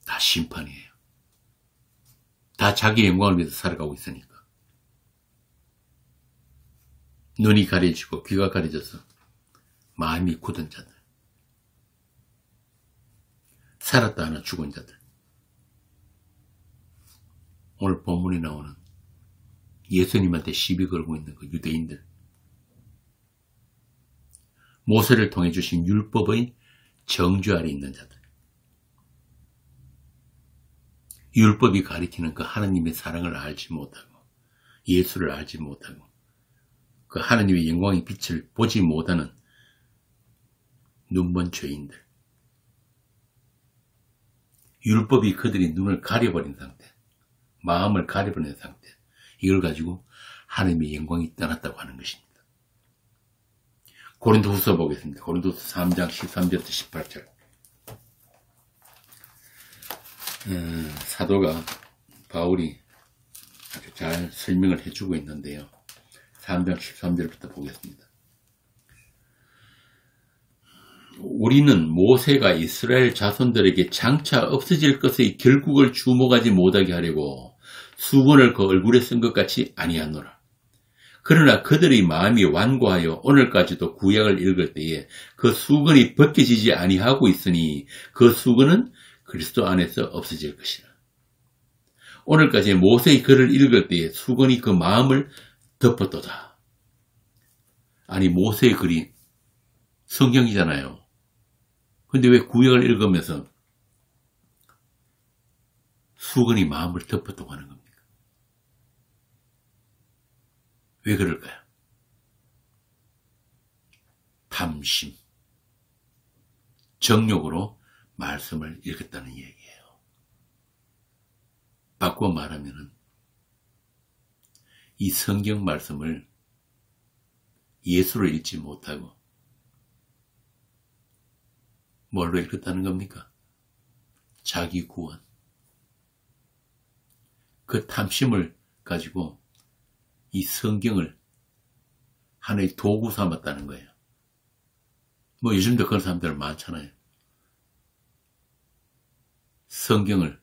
다 심판이에요. 다 자기 영광을 위해서 살아가고 있으니까. 눈이 가려지고 귀가 가려져서 마음이 굳은 자들, 살았다 하나 죽은 자들, 오늘 본문에 나오는 예수님한테 시비 걸고 있는 그 유대인들, 모세를 통해 주신 율법의 정죄 아래 있는 자들, 율법이 가리키는 그 하나님의 사랑을 알지 못하고 예수를 알지 못하고 그 하나님의 영광의 빛을 보지 못하는 눈먼 죄인들, 율법이 그들의 눈을 가려버린 상태, 마음을 가려버린 상태, 이걸 가지고 하나님의 영광이 떠났다고 하는 것입니다. 고린도후서 보겠습니다. 고린도후서 3장 13절부터 18절. 사도가 바울이 아주 잘 설명을 해주고 있는데요. 3장 13절부터 보겠습니다. 우리는 모세가 이스라엘 자손들에게 장차 없어질 것의 결국을 주목하지 못하게 하려고 수건을 그 얼굴에 쓴 것 같이 아니하노라. 그러나 그들의 마음이 완고하여 오늘까지도 구약을 읽을 때에 그 수건이 벗겨지지 아니하고 있으니 그 수건은 그리스도 안에서 없어질 것이라. 오늘까지 모세의 글을 읽을 때에 수건이 그 마음을 덮었도다. 아니, 모세의 글이 성경이잖아요. 근데 왜 구약을 읽으면서 수건이 마음을 덮었다고 하는 겁니까? 왜 그럴까요? 탐심, 정욕으로 말씀을 읽었다는 얘기예요. 바꿔 말하면은 이 성경 말씀을 예수를 읽지 못하고 뭘로 읽었다는 겁니까? 자기 구원. 그 탐심을 가지고 이 성경을 하나의 도구 삼았다는 거예요. 뭐 요즘도 그런 사람들 많잖아요. 성경을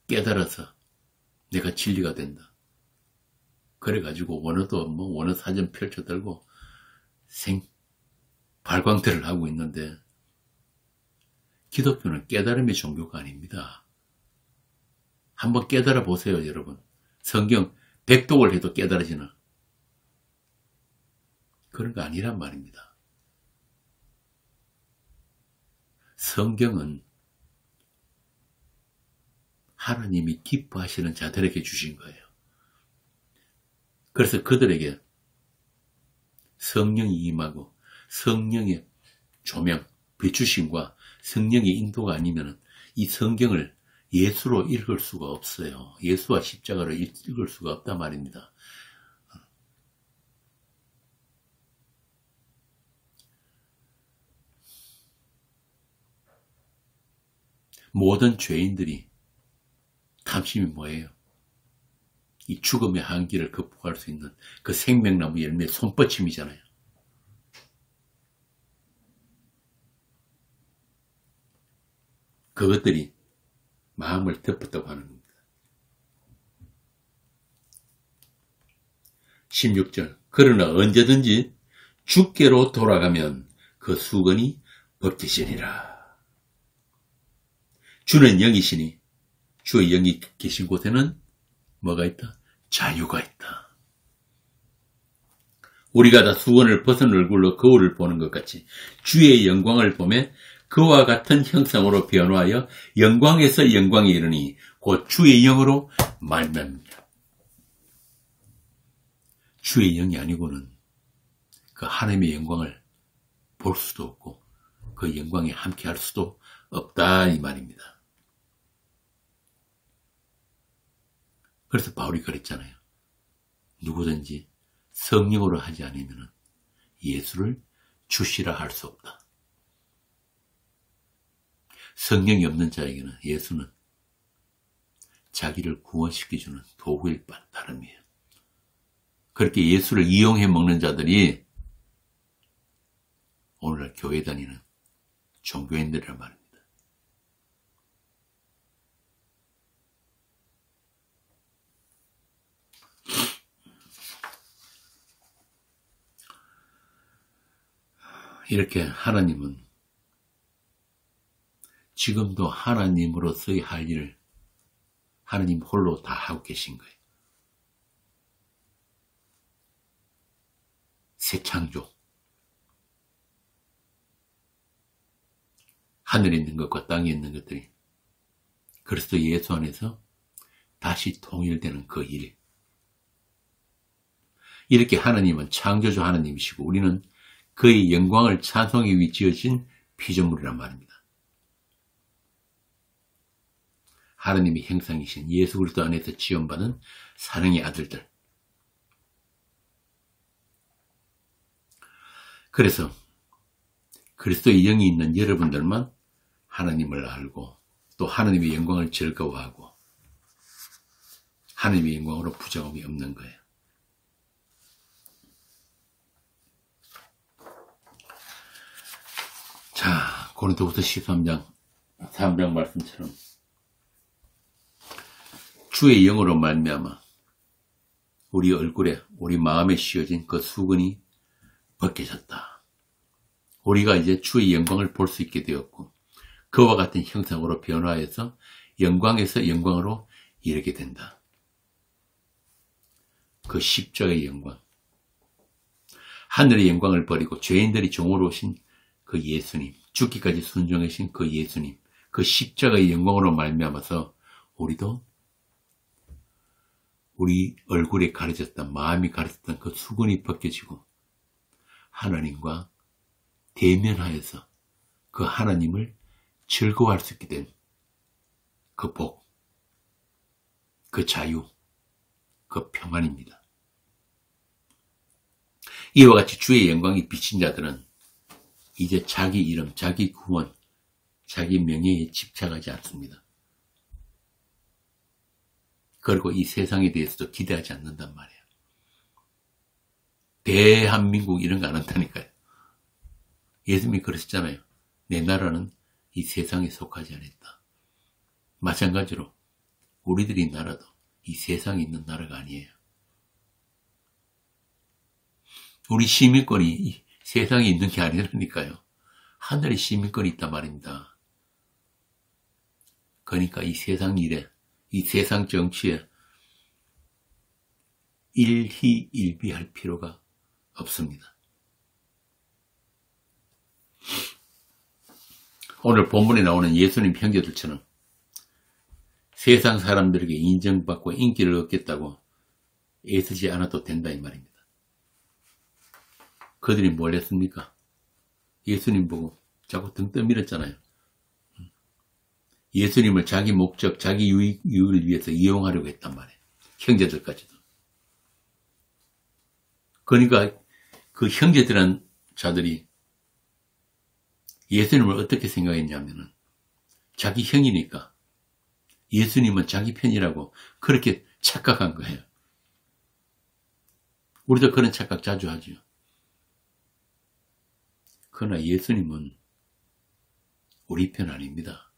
깨달아서 내가 진리가 된다. 그래가지고 원어 사전 펼쳐들고 발광들을 하고 있는데 기독교는 깨달음의 종교가 아닙니다. 한번 깨달아 보세요, 여러분. 성경 100독을 해도 깨달아지는 그런 거 아니란 말입니다. 성경은 하나님이 기뻐하시는 자들에게 주신 거예요. 그래서 그들에게 성령이 임하고 성령의 조명, 비추심과 성령의 인도가 아니면 이 성경을 예수로 읽을 수가 없어요. 예수와 십자가로 읽을 수가 없단 말입니다. 모든 죄인들이 탐심이 뭐예요? 이 죽음의 한계를 극복할 수 있는 그 생명나무 열매 손뻗침이잖아요. 그것들이 마음을 덮었다고 하는 겁니다. 16절 그러나 언제든지 주께로 돌아가면 그 수건이 벗겨지리라. 주는 영이시니 주의 영이 계신 곳에는 뭐가 있다? 자유가 있다. 우리가 다 수건을 벗은 얼굴로 거울을 보는 것 같이 주의 영광을 보며 그와 같은 형상으로 변화하여 영광에서 영광에 이르니 곧 주의 영으로 말미암습니다. 주의 영이 아니고는 그 하나님의 영광을 볼 수도 없고 그 영광에 함께할 수도 없다 이 말입니다. 그래서 바울이 그랬잖아요. 누구든지 성령으로 하지 않으면 예수를 주시라 할 수 없다. 성령이 없는 자에게는 예수는 자기를 구원시켜주는 도구일 뿐 다름이에요. 그렇게 예수를 이용해 먹는 자들이 오늘날 교회 다니는 종교인들이란 말입니다. 이렇게 하나님은 지금도 하나님으로서의 할 일을 하나님 홀로 다 하고 계신 거예요. 새 창조, 하늘에 있는 것과 땅에 있는 것들이 그리스도 예수 안에서 다시 통일되는 그 일. 이렇게 하나님은 창조주 하나님이시고 우리는 그의 영광을 찬송하기 위해 지어진 피조물이란 말입니다. 하나님의 형상이신 예수 그리스도 안에서 지원받은 사랑의 아들들. 그래서 그리스도의 영이 있는 여러분들만 하나님을 알고 또 하나님의 영광을 즐거워하고 하나님의 영광으로 부정함이 없는 거예요. 자, 고린도후서 13장 3장 말씀처럼 주의 영으로 말미암아 우리 얼굴에 우리 마음에 씌워진 그 수건이 벗겨졌다. 우리가 이제 주의 영광을 볼 수 있게 되었고 그와 같은 형상으로 변화해서 영광에서 영광으로 이르게 된다. 그 십자가의 영광, 하늘의 영광을 버리고 죄인들이 종으로 오신 그 예수님, 죽기까지 순종하신 그 예수님, 그 십자가의 영광으로 말미암아서 우리도 우리 얼굴에 가려졌던, 마음이 가려졌던 그 수건이 벗겨지고 하나님과 대면하여서 그 하나님을 즐거워할 수 있게 된 그 복, 그 자유, 그 평안입니다. 이와 같이 주의 영광이 비친 자들은 이제 자기 이름, 자기 구원, 자기 명예에 집착하지 않습니다. 그리고 이 세상에 대해서도 기대하지 않는단 말이에요. 대한민국 이런 거 안 한다니까요. 예수님이 그러셨잖아요. 내 나라는 이 세상에 속하지 않았다. 마찬가지로 우리들이 나라도 이 세상에 있는 나라가 아니에요. 우리 시민권이 이 세상에 있는 게 아니라니까요. 하늘에 시민권이 있단 말입니다. 그러니까 이 세상 일에, 이 세상 정치에 일희일비할 필요가 없습니다. 오늘 본문에 나오는 예수님 형제들처럼 세상 사람들에게 인정받고 인기를 얻겠다고 애쓰지 않아도 된다 이 말입니다. 그들이 뭘 했습니까? 예수님 보고 자꾸 등 떠밀었잖아요. 예수님을 자기 목적, 자기 유익을 위해서 이용하려고 했단 말이에요. 형제들까지도. 그러니까 그 형제들한 자들이 예수님을 어떻게 생각했냐면은 자기 형이니까 예수님은 자기 편이라고 그렇게 착각한 거예요. 우리도 그런 착각 자주 하죠. 그러나 예수님은 우리 편 아닙니다.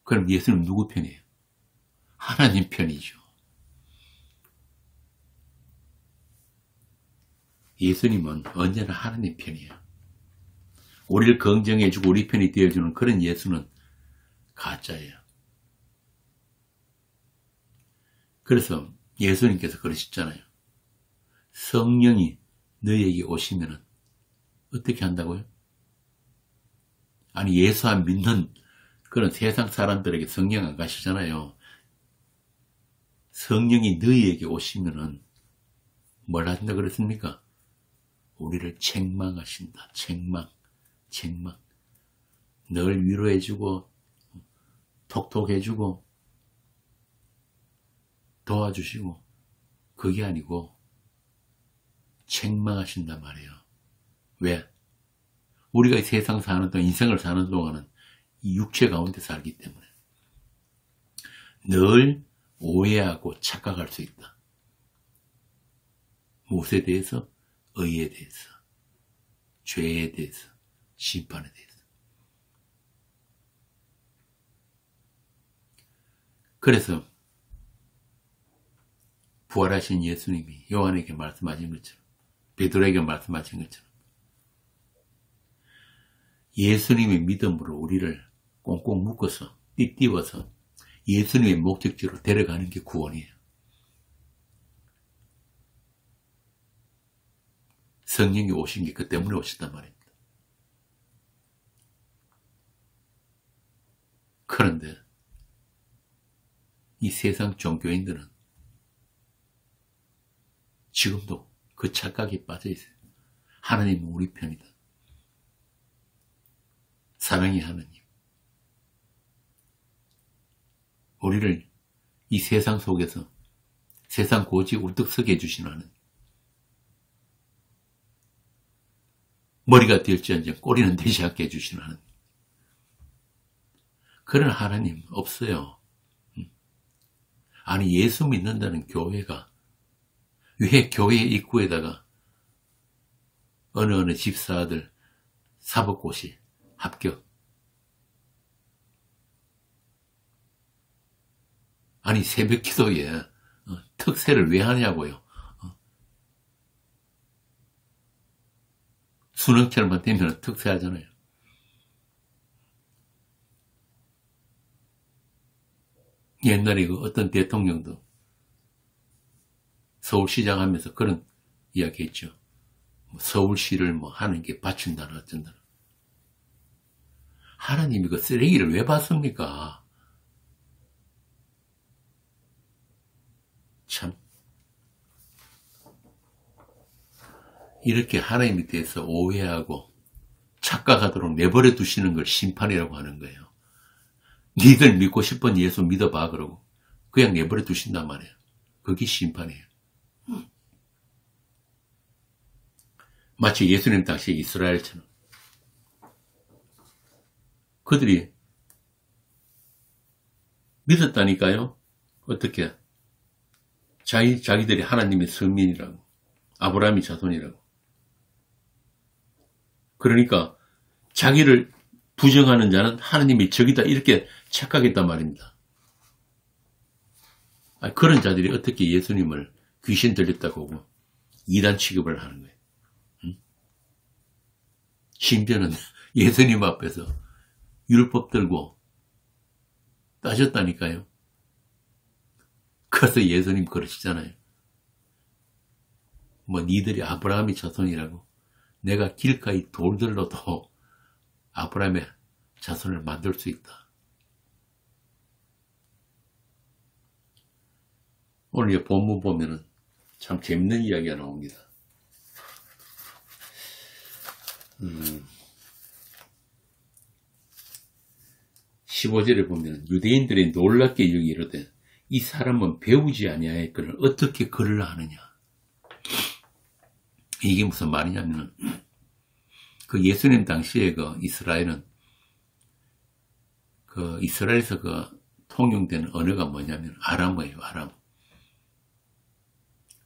그럼 예수님은 누구 편이에요? 하나님 편이죠. 예수님은 언제나 하나님 편이에요. 우리를 긍정해주고 우리 편이 되어주는 그런 예수는 가짜예요. 그래서 예수님께서 그러셨잖아요. 성령이 너희에게 오시면은 어떻게 한다고요? 아니 예수 안 믿는 그런 세상 사람들에게 성령 안 가시잖아요. 성령이 너희에게 오시면은 뭘 하신다 그랬습니까? 우리를 책망하신다. 책망. 널 위로해주고 톡톡해주고 도와주시고 그게 아니고 책망하신단 말이에요. 왜? 우리가 이 세상 사는 동안, 인생을 사는 동안은 이 육체 가운데 살기 때문에 늘 오해하고 착각할 수 있다. 무엇에 대해서? 의에 대해서, 죄에 대해서, 심판에 대해서. 그래서 부활하신 예수님이 요한에게 말씀하신 것처럼, 베드로에게 말씀하신 것처럼 예수님의 믿음으로 우리를 꽁꽁 묶어서 띠띠워서 예수님의 목적지로 데려가는 게 구원이에요. 성령이 오신 게 그 때문에 오셨단 말입니다. 그런데 이 세상 종교인들은 지금도 그 착각에 빠져 있어요. 하나님은 우리 편이다. 사랑의 하나님. 우리를 이 세상 속에서 세상 고지 우뚝 서게 해주시는 하나님. 머리가 될지언정 꼬리는 되지 않게 해주시는 하나님. 그런 하나님 없어요. 아니 예수 믿는다는 교회가 왜 교회 입구에다가 어느 집사들 사법고시 합격. 아니 새벽 기도에 특세를 왜 하냐고요. 수능철만 되면 특세하잖아요. 옛날에 그 어떤 대통령도 서울시장 하면서 그런 이야기 했죠. 서울시를 하는 게 바친다나 어쩐다나. 하나님이 그 쓰레기를 왜 받습니까? 참. 이렇게 하나님에 대해서 오해하고 착각하도록 내버려 두시는 걸 심판이라고 하는 거예요. 니들 믿고 싶은 예수 믿어봐 그러고 그냥 내버려 두신단 말이에요. 그게 심판이에요. 마치 예수님 당시 이스라엘처럼 그들이 믿었다니까요. 어떻게? 자기들이 하나님의 선민이라고, 아브라함의 자손이라고. 그러니까 자기를 부정하는 자는 하나님의 적이다 이렇게 착각했단 말입니다. 그런 자들이 어떻게 예수님을 귀신 들렸다고 하고 이단 취급을 하는 거예요. 심지어는 예수님 앞에서 율법 들고 따졌다니까요. 그래서 예수님 그러시잖아요. 뭐 니들이 아브라함의 자손이라고 내가 길가의 돌들로도 아브라함의 자손을 만들 수 있다. 오늘 이 본문 보면은 참 재밌는 이야기가 나옵니다. 15절에 보면 유대인들이 놀랍게 여기 이르되 이 사람은 배우지 아니하였거늘 어떻게 글을 하느냐. 이게 무슨 말이냐면 그 예수님 당시에 그 이스라엘은 그 이스라엘에서 그 통용되는 언어가 뭐냐면 아람어예요. 아람.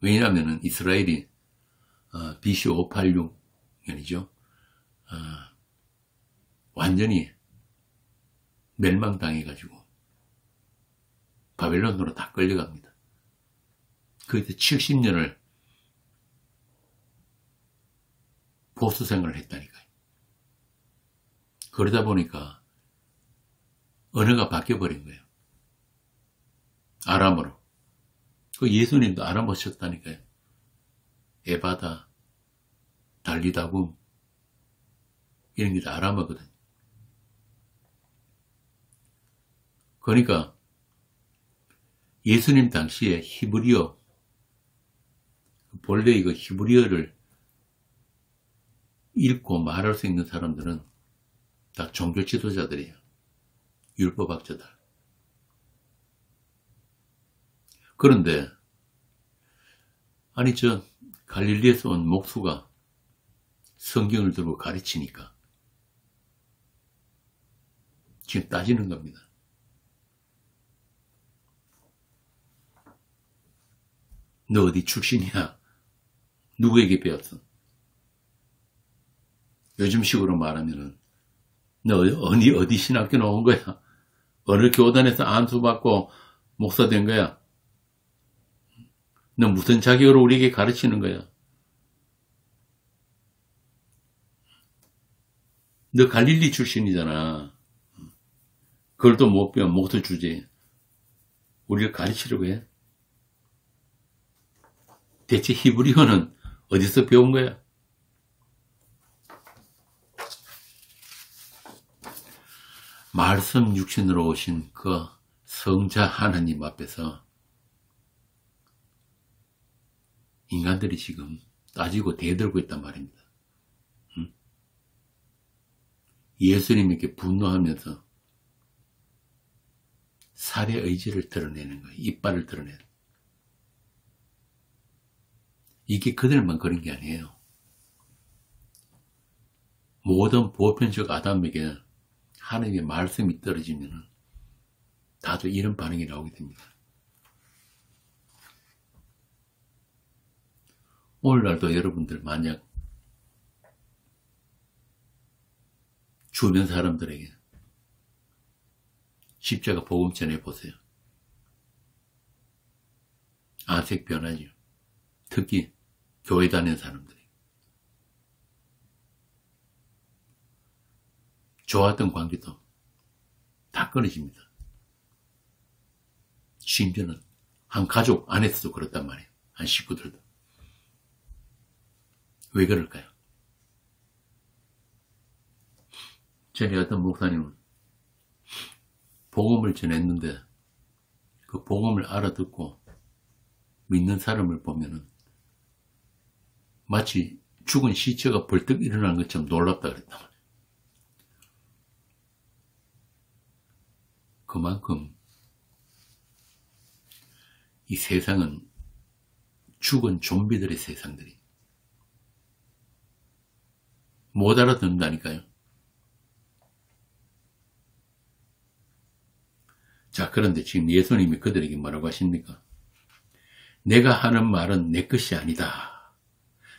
왜냐하면 이스라엘이 BC 586년이죠. 완전히 멸망당해가지고 바벨론으로 다 끌려갑니다. 그래서 70년을 보수생활을 했다니까요. 그러다 보니까 언어가 바뀌어버린 거예요. 아람어로. 그 예수님도 아람어 쳤다니까요. 에바다, 달리다붐 이런 게 다 아람어거든. 그러니까 예수님 당시에 히브리어, 본래 이거 히브리어를 읽고 말할 수 있는 사람들은 다 종교 지도자들이에요. 율법학자들. 그런데 아니 저 갈릴리에서 온 목수가 성경을 들고 가르치니까 지금 따지는 겁니다. 너 어디 출신이야? 누구에게 배웠어? 요즘식으로 말하면은 너 어디 신학교 나온 거야? 어느 교단에서 안수받고 목사 된 거야? 너 무슨 자격으로 우리에게 가르치는 거야? 너 갈릴리 출신이잖아. 그걸 또 못 배워 목사 주제. 우리를 가르치려고 해? 대체 히브리어는 어디서 배운 거야? 말씀 육신으로 오신 그 성자 하나님 앞에서 인간들이 지금 따지고 대들고 있단 말입니다. 예수님에게 분노하면서 살의 의지를 드러내는 거예요. 이빨을 드러내는. 이게 그들만 그런 게 아니에요. 모든 보편적 아담에게 하나님의 말씀이 떨어지면 다들 이런 반응이 나오게 됩니다. 오늘날도 여러분들 만약 주변 사람들에게 십자가 복음 전해보세요. 안색 변하죠. 특히 교회 다니는 사람들이. 좋았던 관계도 다 끊어집니다. 심지어는 한 가족 안에서도 그렇단 말이에요. 한 식구들도. 왜 그럴까요? 전에 어떤 목사님은 복음을 전했는데 그 복음을 알아듣고 믿는 사람을 보면은 마치 죽은 시체가 벌떡 일어난 것처럼 놀랍다 그랬단 말이에요. 그만큼 이 세상은 죽은 좀비들의 세상들이 못 알아듣는다니까요. 자, 그런데 지금 예수님이 그들에게 뭐라고 하십니까? 내가 하는 말은 내 것이 아니다.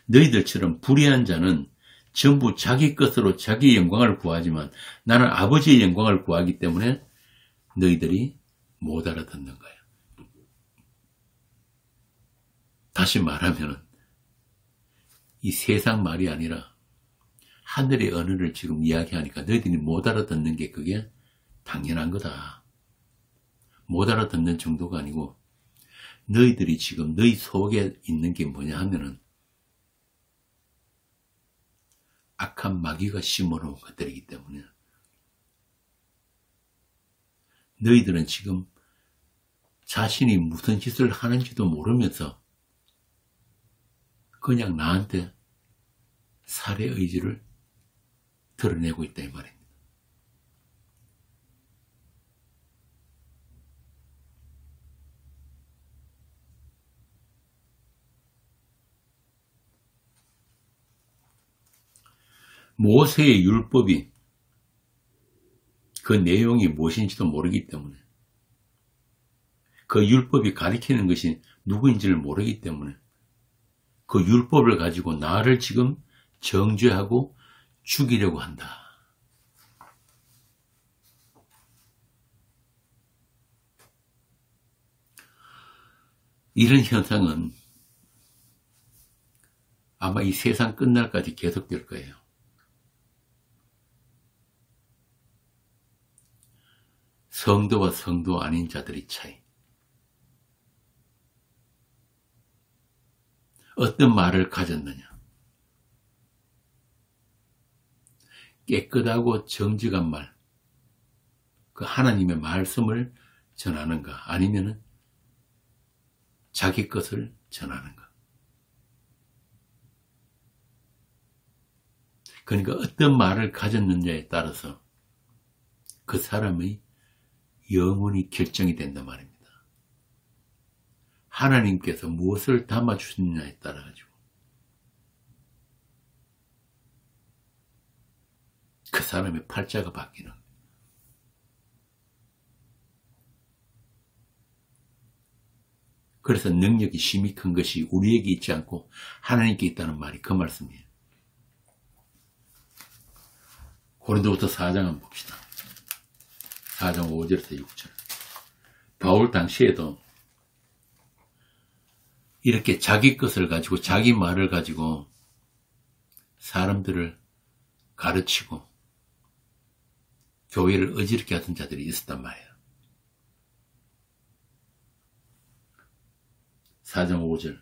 너희들처럼 불의한 자는 전부 자기 것으로 자기 영광을 구하지만 나는 아버지의 영광을 구하기 때문에 너희들이 못 알아듣는 거야. 다시 말하면 이 세상 말이 아니라 하늘의 언어를 지금 이야기하니까 너희들이 못 알아듣는 게 그게 당연한 거다. 못 알아듣는 정도가 아니고 너희들이 지금 너희 속에 있는 게 뭐냐 하면은 악한 마귀가 심어놓은 것들이기 때문에 너희들은 지금 자신이 무슨 짓을 하는지도 모르면서 그냥 나한테 살해 의지를 드러내고 있다 이 말입니다. 모세의 율법이 그 내용이 무엇인지도 모르기 때문에 그 율법이 가리키는 것이 누구인지를 모르기 때문에 그 율법을 가지고 나를 지금 정죄하고 죽이려고 한다. 이런 현상은 아마 이 세상 끝날까지 계속될 거예요. 성도와 성도 아닌 자들의 차이. 어떤 말을 가졌느냐. 깨끗하고 정직한 말, 그 하나님의 말씀을 전하는가 아니면은 자기 것을 전하는가. 그러니까 어떤 말을 가졌느냐에 따라서 그 사람의 영혼이 결정이 된단 말입니다. 하나님께서 무엇을 담아주시느냐에 따라가지고 그 사람의 팔자가 바뀌는 거예요. 그래서 능력이 심히 큰 것이 우리에게 있지 않고 하나님께 있다는 말이 그 말씀이에요. 고린도후서 4장 한번 봅시다. 4장 5절에서 6절. 바울 당시에도 이렇게 자기 것을 가지고 자기 말을 가지고 사람들을 가르치고 교회를 어지럽게 하던 자들이 있었단 말이에요. 4장 5절.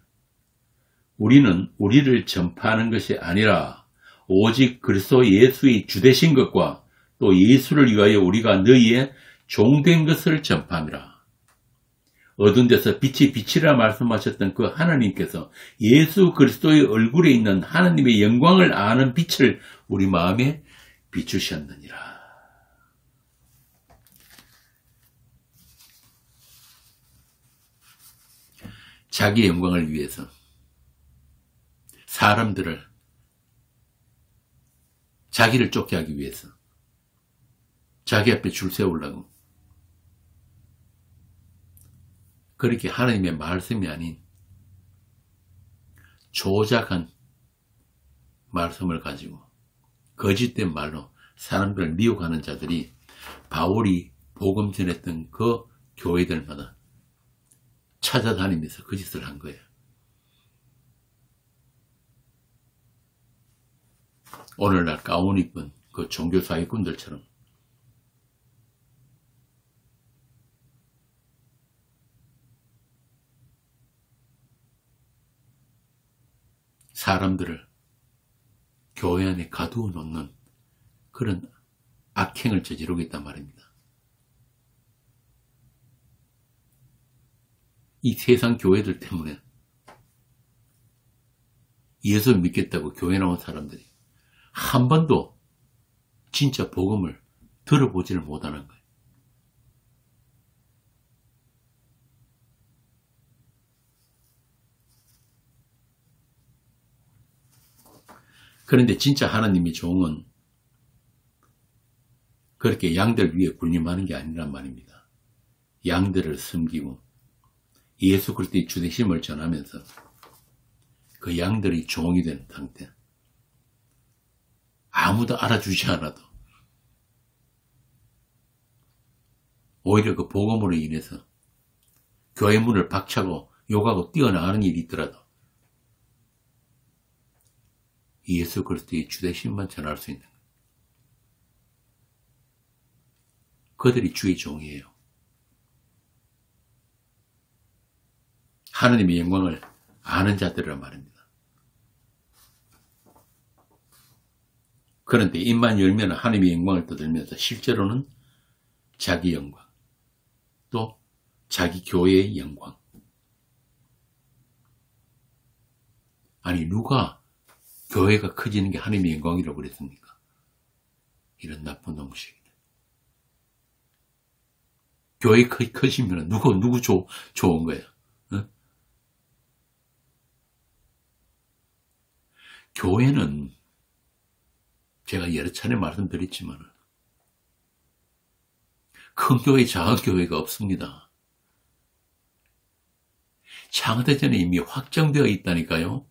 우리는 우리를 전파하는 것이 아니라 오직 그리스도 예수의 주되신 것과 또 예수를 위하여 우리가 너희의 종된 것을 전파함이라. 어두운 데서 빛이 빛이라 말씀하셨던 그 하나님께서 예수 그리스도의 얼굴에 있는 하나님의 영광을 아는 빛을 우리 마음에 비추셨느니라. 자기 영광을 위해서 사람들을 자기를 쫓게 하기 위해서 자기 앞에 줄 세우려고 그렇게 하나님의 말씀이 아닌 조작한 말씀을 가지고 거짓된 말로 사람들을 미혹하는 자들이 바울이 복음 전했던 그 교회들마다 찾아다니면서 그 짓을 한 거예요. 오늘날 가운 입은 그 종교 사기꾼들처럼 사람들을 교회 안에 가두어 놓는 그런 악행을 저지르고 있단 말입니다. 이 세상 교회들 때문에 예수 믿겠다고 교회 나온 사람들이 한 번도 진짜 복음을 들어보지를 못하는 거예요. 그런데 진짜 하나님의 종은 그렇게 양들 위에 군림하는 게 아니란 말입니다. 양들을 섬기고 예수 그리스도의 주되심을 전하면서 그 양들이 종이 되는 상태. 아무도 알아주지 않아도 오히려 그 복음으로 인해서 교회 문을 박차고 욕하고 뛰어나가는 일이 있더라도 예수 그리스도의 주되심만 전할 수 있는 거예요. 그들이 주의 종이에요. 하나님의 영광을 아는 자들이란 말입니다. 그런데 입만 열면 하나님의 영광을 떠들면서 실제로는 자기 영광, 또 자기 교회의 영광. 아니 누가 교회가 커지는 게 하나님의 영광이라고 그랬습니까? 이런 나쁜 놈식이다. 교회 커지면 누구 좋은 거야? 어? 교회는 제가 여러 차례 말씀드렸지만 큰 교회, 작은 교회가 없습니다. 창세 전에 이미 확정되어 있다니까요.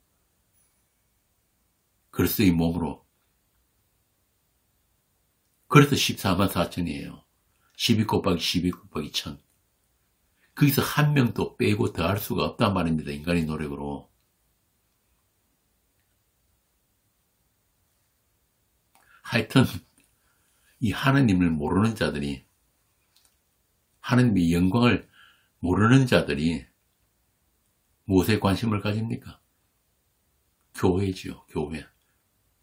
그리스도의 몸으로. 그래서 14만 4천이에요. 12 곱하기 12 곱하기 1000. 거기서 한 명도 빼고 더할 수가 없단 말입니다. 인간의 노력으로. 하여튼 이 하나님을 모르는 자들이, 하나님의 영광을 모르는 자들이 무엇에 관심을 가집니까? 교회지요. 교회.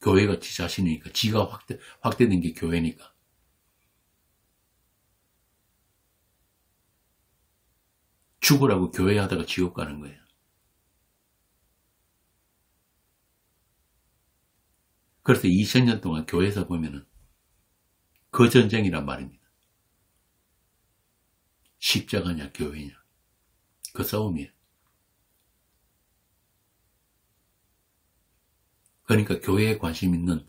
교회가 지 자신이니까, 지가 확대된 게 교회니까. 죽으라고 교회 하다가 지옥 가는 거예요. 그래서 2000년 동안 교회에서 보면은 그 전쟁이란 말입니다. 십자가냐 교회냐 그 싸움이에요. 그러니까 교회에 관심 있는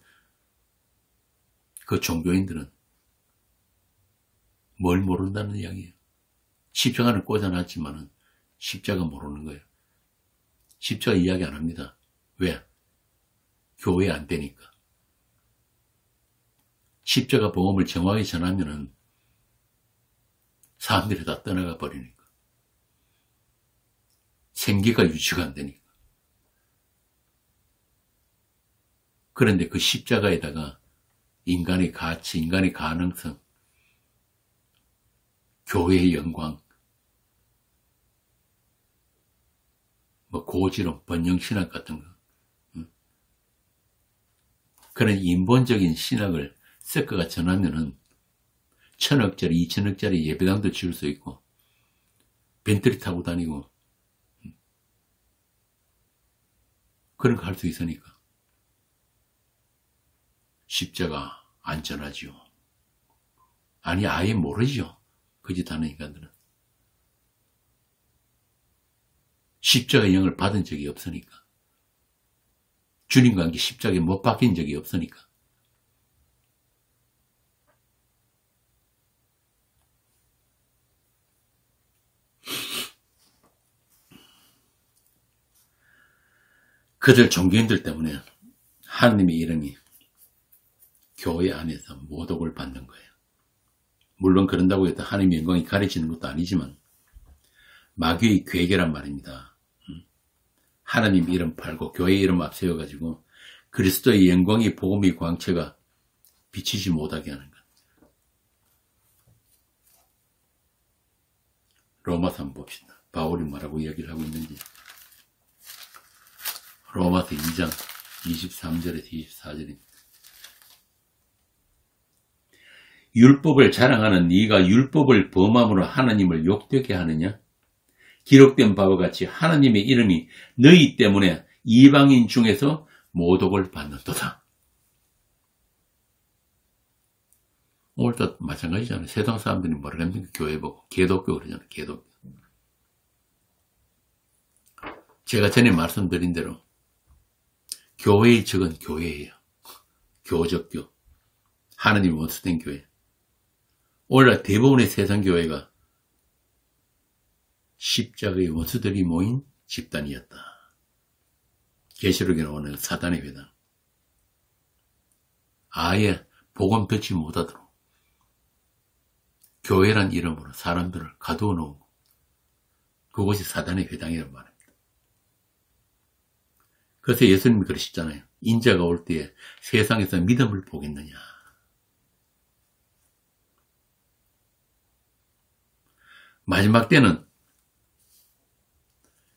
그 종교인들은 뭘 모른다는 이야기예요. 십자가는 꽂아놨지만은 십자가 모르는 거예요. 십자가 이야기 안 합니다. 왜? 교회 안 되니까. 십자가 복음을 정확히 전하면은 사람들이 다 떠나가 버리니까. 생계가 유지가 안 되니까. 그런데 그 십자가에다가 인간의 가치, 인간의 가능성, 교회의 영광, 뭐 고지론, 번영신학 같은 거, 그런 인본적인 신학을 섞어가 전하면은 1000억짜리, 2000억짜리 예배당도 지을 수 있고, 벤틀리 타고 다니고, 그런 거 할 수 있으니까. 십자가 안전하지요. 아니, 아예 모르죠. 그 짓 하는 인간들은. 십자가의 영을 받은 적이 없으니까. 주님과 함께 십자가에 못 박힌 적이 없으니까. 그들 종교인들 때문에 하나님의 이름이 교회 안에서 모독을 받는 거예요. 물론 그런다고 해서 하나님의 영광이 가려지는 것도 아니지만 마귀의 괴계란 말입니다. 하나님 이름 팔고 교회 이름 앞세워가지고 그리스도의 영광의 복음의 광채가 비치지 못하게 하는 것. 로마서 한번 봅시다. 바울이 뭐라고 이야기를 하고 있는지. 로마서 2장 23절에서 24절입니다. 율법을 자랑하는 네가 율법을 범함으로 하나님을 욕되게 하느냐? 기록된 바와 같이 하나님의 이름이 너희 때문에 이방인 중에서 모독을 받는도다. 오늘도 마찬가지잖아요. 세상 사람들이 뭐라 합니까? 교회 보고 개독교 그러잖아요. 개독교. 제가 전에 말씀드린 대로 교회의 적은 교회예요. 교적교, 하나님이 원수된 교회. 오늘날 대부분의 세상 교회가 십자가의 원수들이 모인 집단이었다. 계시록에 나오는 사단의 회당. 아예 복음 듣지 못하도록 교회란 이름으로 사람들을 가두어 놓은 그곳이 사단의 회당이라고 말합니다. 그래서 예수님이 그러셨잖아요. 인자가 올 때에 세상에서 믿음을 보겠느냐. 마지막 때는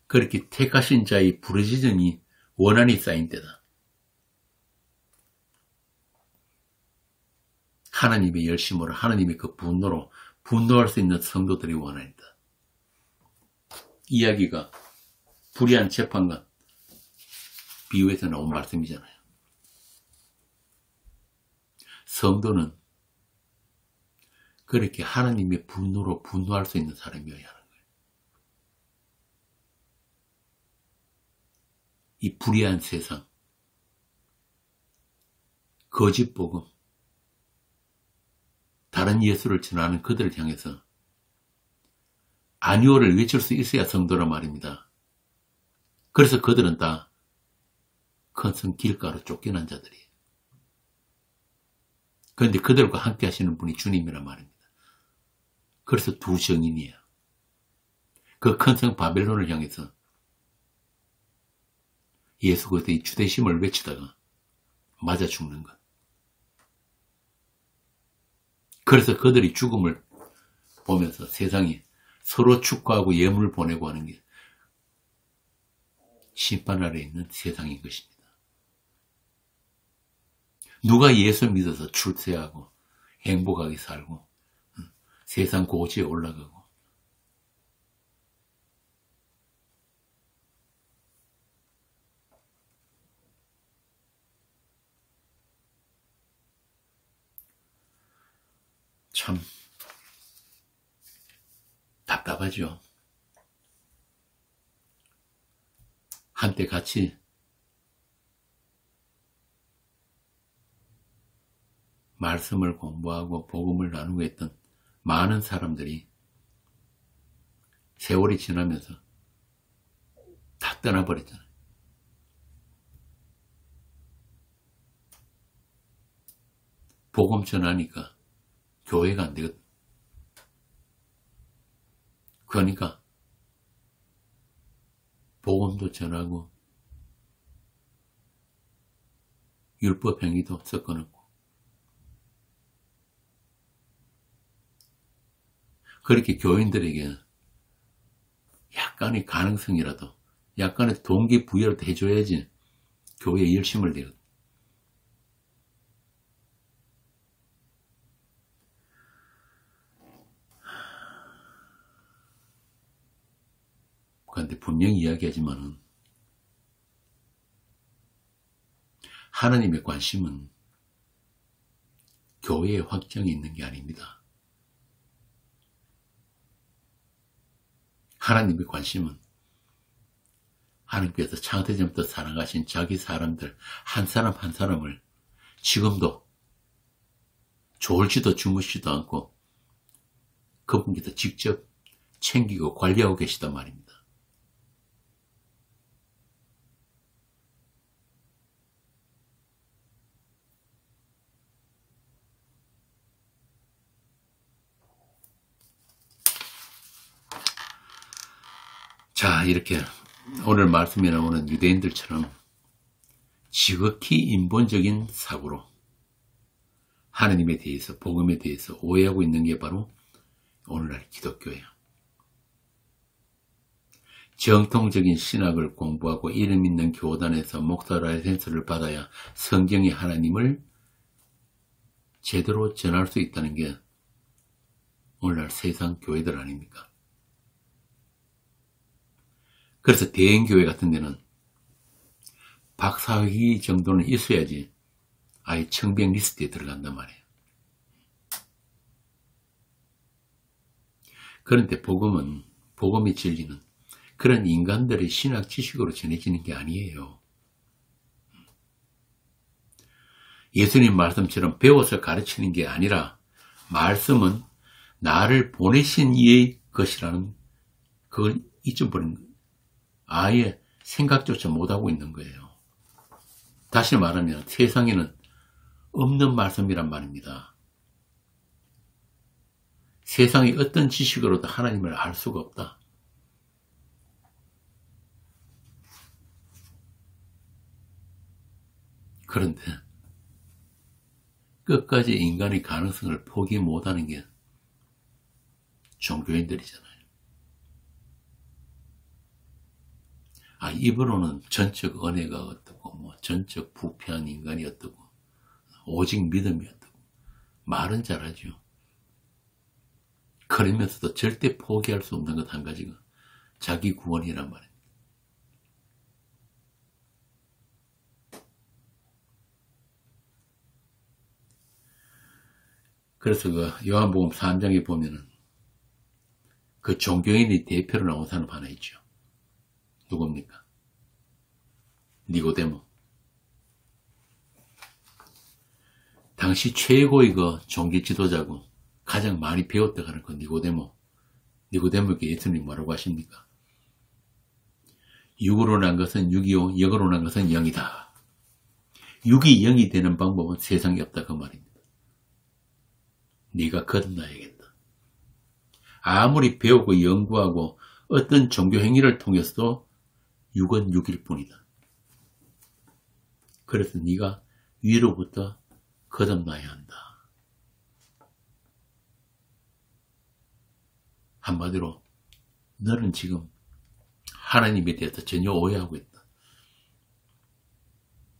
그렇게 택하신 자의 부르짖음이 원한이 쌓인 때다. 하나님의 열심으로, 하나님의 그 분노로 분노할 수 있는 성도들이 원한이다. 이야기가 불의한 재판과 비유에서 나온 말씀이잖아요. 성도는 그렇게 하나님의 분노로 분노할 수 있는 사람이어야 하는 거예요. 이 불의한 세상, 거짓 복음, 다른 예수를 전하는 그들을 향해서 아니오를 외칠 수 있어야 성도란 말입니다. 그래서 그들은 다 큰 성 길가로 쫓겨난 자들이에요. 그런데 그들과 함께 하시는 분이 주님이란 말입니다. 그래서 두 증인이에요. 그 큰 성 바벨론을 향해서 예수 그리스도의 주되심을 외치다가 맞아 죽는 것. 그래서 그들이 죽음을 보면서 세상이 서로 축구하고 예물을 보내고 하는 게 심판 아래에 있는 세상인 것입니다. 누가 예수 믿어서 출세하고 행복하게 살고 세상 고지에 올라가고 참 답답하죠. 한때 같이 말씀을 공부하고 복음을 나누고 했던 많은 사람들이 세월이 지나면서 다 떠나버렸잖아요. 복음 전하니까 교회가 안 되거든. 그러니까 복음도 전하고 율법 행위도 섞어놓고 그렇게 교인들에게 약간의 가능성이라도 약간의 동기부여를 해줘야지 교회에 열심을 내거든. 그런데 분명히 이야기하지만은 하나님의 관심은 교회의 확장이 있는 게 아닙니다. 하나님의 관심은 하나님께서 창세 전부터 사랑하신 자기 사람들 한 사람 한 사람을 지금도 졸지도 주무시지도 않고 그분께서 직접 챙기고 관리하고 계시단 말입니다. 자, 이렇게 오늘 말씀에 나오는 유대인들처럼 지극히 인본적인 사고로 하나님에 대해서 복음에 대해서 오해하고 있는 게 바로 오늘날 기독교예요. 정통적인 신학을 공부하고 이름 있는 교단에서 목사 라이센스를 받아야 성경의 하나님을 제대로 전할 수 있다는 게 오늘날 세상 교회들 아닙니까? 그래서 대형교회 같은 데는 박사학위 정도는 있어야지 아예 청백 리스트에 들어간단 말이에요. 그런데 복음의 진리는 그런 인간들의 신학 지식으로 전해지는 게 아니에요. 예수님 말씀처럼 배워서 가르치는 게 아니라 말씀은 나를 보내신 이의 것이라는 그걸 잊어버린 거예요. 아예 생각조차 못하고 있는 거예요. 다시 말하면 세상에는 없는 말씀이란 말입니다. 세상의 어떤 지식으로도 하나님을 알 수가 없다. 그런데 끝까지 인간의 가능성을 포기 못하는 게 종교인들이잖아요. 입으로는 전적 은혜가 어떻고 전적 부패한 인간이 어떻고 오직 믿음이 어떻고 말은 잘하죠. 그러면서도 절대 포기할 수 없는 것 한 가지가 자기 구원이란 말입니다. 그래서 그 요한복음 3장에 보면은 그 종교인의 대표로 나온 사람 하나 있죠. 누굽니까? 니고데모. 당시 최고의 그 종교 지도자고 가장 많이 배웠다고 하는 그 니고데모. 니고데모에게 예수님이 뭐라고 하십니까? 육으로 난 것은 육이요, 영으로 난 것은 영이다. 육이 영이 되는 방법은 세상에 없다 그 말입니다. 네가 거듭나야겠다. 아무리 배우고 연구하고 어떤 종교 행위를 통해서도 육은 육일 뿐이다. 그래서 네가 위로부터 거듭나야 한다. 한마디로 너는 지금 하나님에 대해서 전혀 오해하고 있다.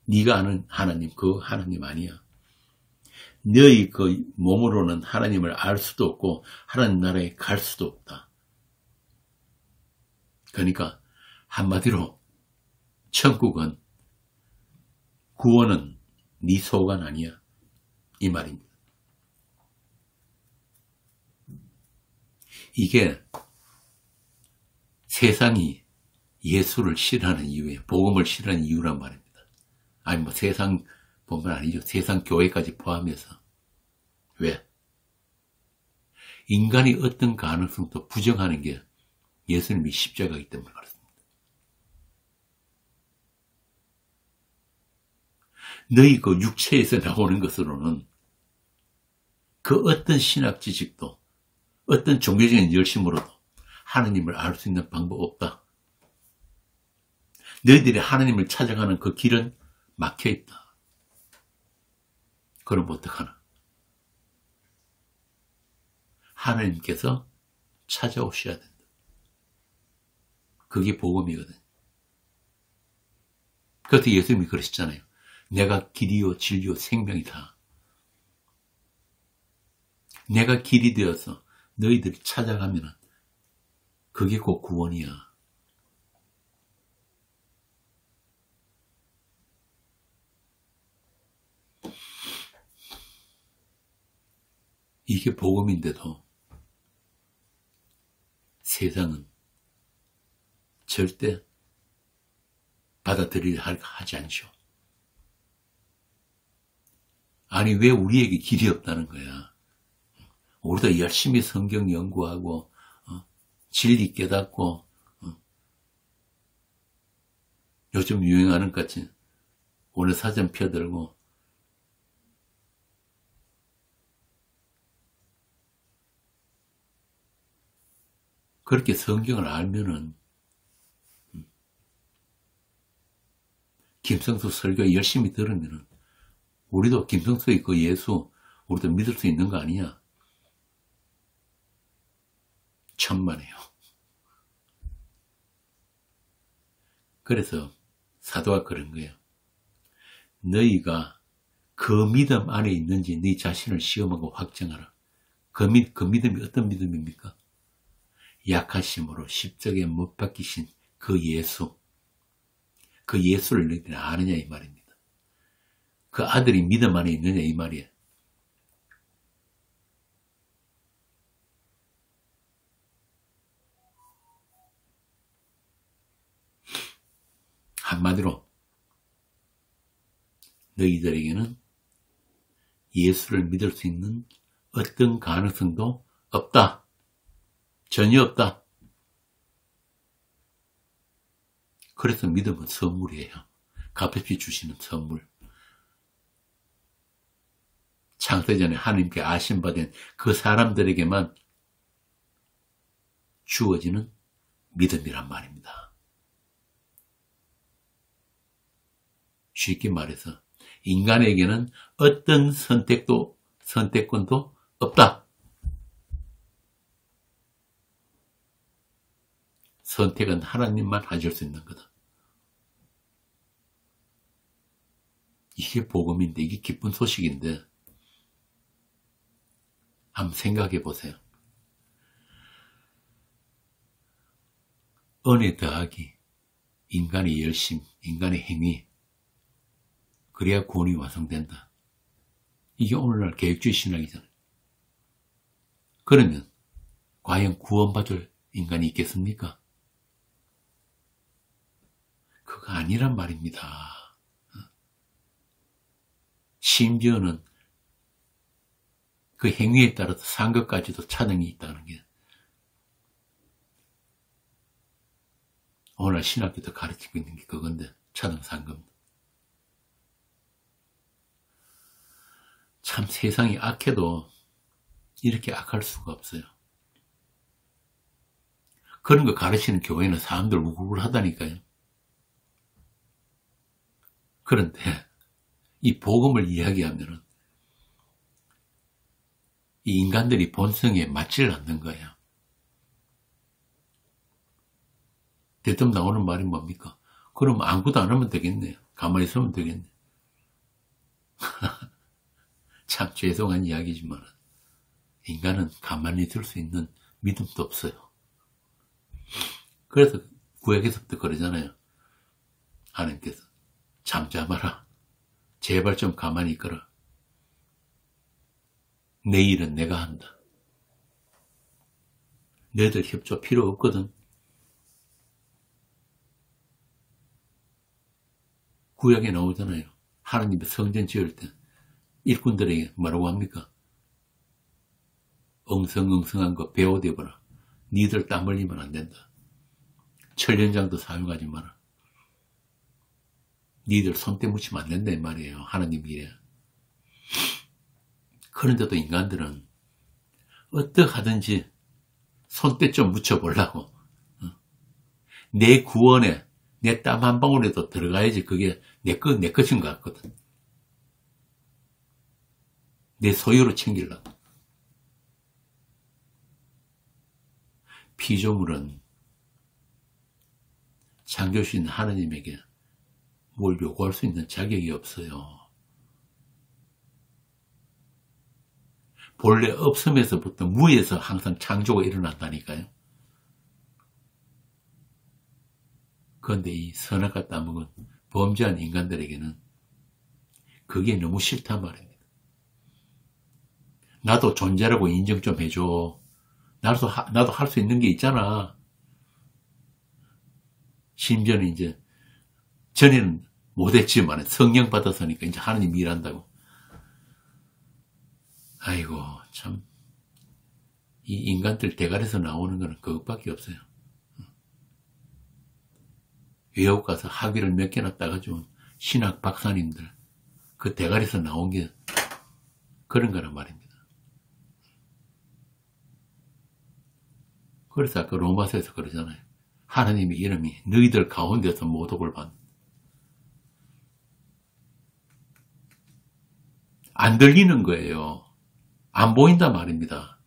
네가 아는 하나님, 그 하나님 아니야. 너희 그 몸으로는 하나님을 알 수도 없고 하나님 나라에 갈 수도 없다. 그러니까 한마디로 천국은 구원은 네 소관 아니야. 이 말입니다. 이게 세상이 예수를 싫어하는 이유에 복음을 싫어하는 이유란 말입니다. 아니 세상 뿐만 아니죠. 세상 교회까지 포함해서. 왜? 인간이 어떤 가능성도 부정하는 게 예수님이 십자가이기 때문에 그렇습니다. 너희 그 육체에서 나오는 것으로는 그 어떤 신학 지식도 어떤 종교적인 열심으로도 하나님을 알 수 있는 방법 없다. 너희들이 하나님을 찾아가는 그 길은 막혀있다. 그럼 어떡하나? 하나님께서 찾아오셔야 된다. 그게 복음이거든. 그래서 예수님이 그러셨잖아요. 내가 길이요 진리요 생명이다. 내가 길이 되어서 너희들이 찾아가면 그게 곧 구원이야. 이게 복음인데도 세상은 절대 받아들이려 하지 않죠. 아니 왜 우리에게 길이 없다는 거야. 우리도 열심히 성경 연구하고 진리 깨닫고 요즘 유행하는 것 같이 오늘 사전 펴들고 그렇게 성경을 알면은 김성수 설교 열심히 들으면은 우리도 김성수의 그 예수 우리도 믿을 수 있는 거 아니냐? 천만에요. 그래서 사도가 그런 거예요. 너희가 그 믿음 안에 있는지 네 자신을 시험하고 확정하라. 그 믿음이 어떤 믿음입니까? 약하심으로 십자가에 못 박히신 그 예수. 그 예수를 너희들이 아느냐 이 말입니다. 그 아들이 믿음 안에 있느냐 이 말이에요. 한마디로 너희들에게는 예수를 믿을 수 있는 어떤 가능성도 없다. 전혀 없다. 그래서 믿음은 선물이에요. 값없이 주시는 선물. 창세전에 하나님께 아심받은 그 사람들에게만 주어지는 믿음이란 말입니다. 쉽게 말해서 인간에게는 어떤 선택권도 없다. 선택은 하나님만 하실 수 있는 거다. 이게 복음인데, 이게 기쁜 소식인데, 한번 생각해 보세요. 은혜 더하기, 인간의 열심, 인간의 행위, 그래야 구원이 완성된다. 이게 오늘날 계획주의 신학이잖아요. 그러면 과연 구원받을 인간이 있겠습니까? 그거 아니란 말입니다. 심지어는 그 행위에 따라서 상급까지도 차등이 있다는 게 오늘 신학교도 가르치고 있는 게 그건데, 차등 상급. 참 세상이 악해도 이렇게 악할 수가 없어요. 그런 거 가르치는 교회는 사람들 우글우글하다니까요. 그런데 이 복음을 이야기하면은 이 인간들이 본성에 맞질 않는 거예요. 대뜸 나오는 말이 뭡니까? 그럼 아무것도 안 하면 되겠네요. 가만히 있으면 되겠네. 참 죄송한 이야기지만 인간은 가만히 있을 수 있는 믿음도 없어요. 그래서 구약에서부터 그러잖아요. 하나님께서 잠잠하라. 제발 좀 가만히 있거라. 내 일은 내가 한다. 너희들 협조 필요 없거든. 구약에 나오잖아요. 하나님의 성전 지을 때 일꾼들에게 뭐라고 합니까? 엉성엉성한 거 베어대거라. 니들 땀 흘리면 안 된다. 철연장도 사용하지 마라. 니들 손때 묻히면 안 된다 이 말이에요. 하나님 일에. 그런데도 인간들은 어떡하든지 손때 좀 묻혀보려고. 내 구원에 내 땀 한 방울에도 들어가야지 그게 내 것인 것 같거든. 내 소유로 챙기려고. 피조물은 창조주신 하나님에게 뭘 요구할 수 있는 자격이 없어요. 본래 없음에서부터 무에서 항상 창조가 일어난다니까요. 그런데 이 선악과 따먹은 범죄한 인간들에게는 그게 너무 싫단 말입니다. 나도 존재라고 인정 좀 해줘. 나도 할 수 있는 게 있잖아. 심지어는 이제 전에는 못했지만 성령 받았으니까 이제 하나님 일한다고. 아이고 참 이 인간들 대가리에서 나오는 거는 그것밖에 없어요. 외국 가서 학위를 몇 개나 따가지고 신학 박사님들 그 대가리에서 나온 게 그런 거란 말입니다. 그래서 아까 로마서에서 그러잖아요. 하나님의 이름이 너희들 가운데서 모독을 받는. 안 들리는 거예요. 안 보인단 말입니다.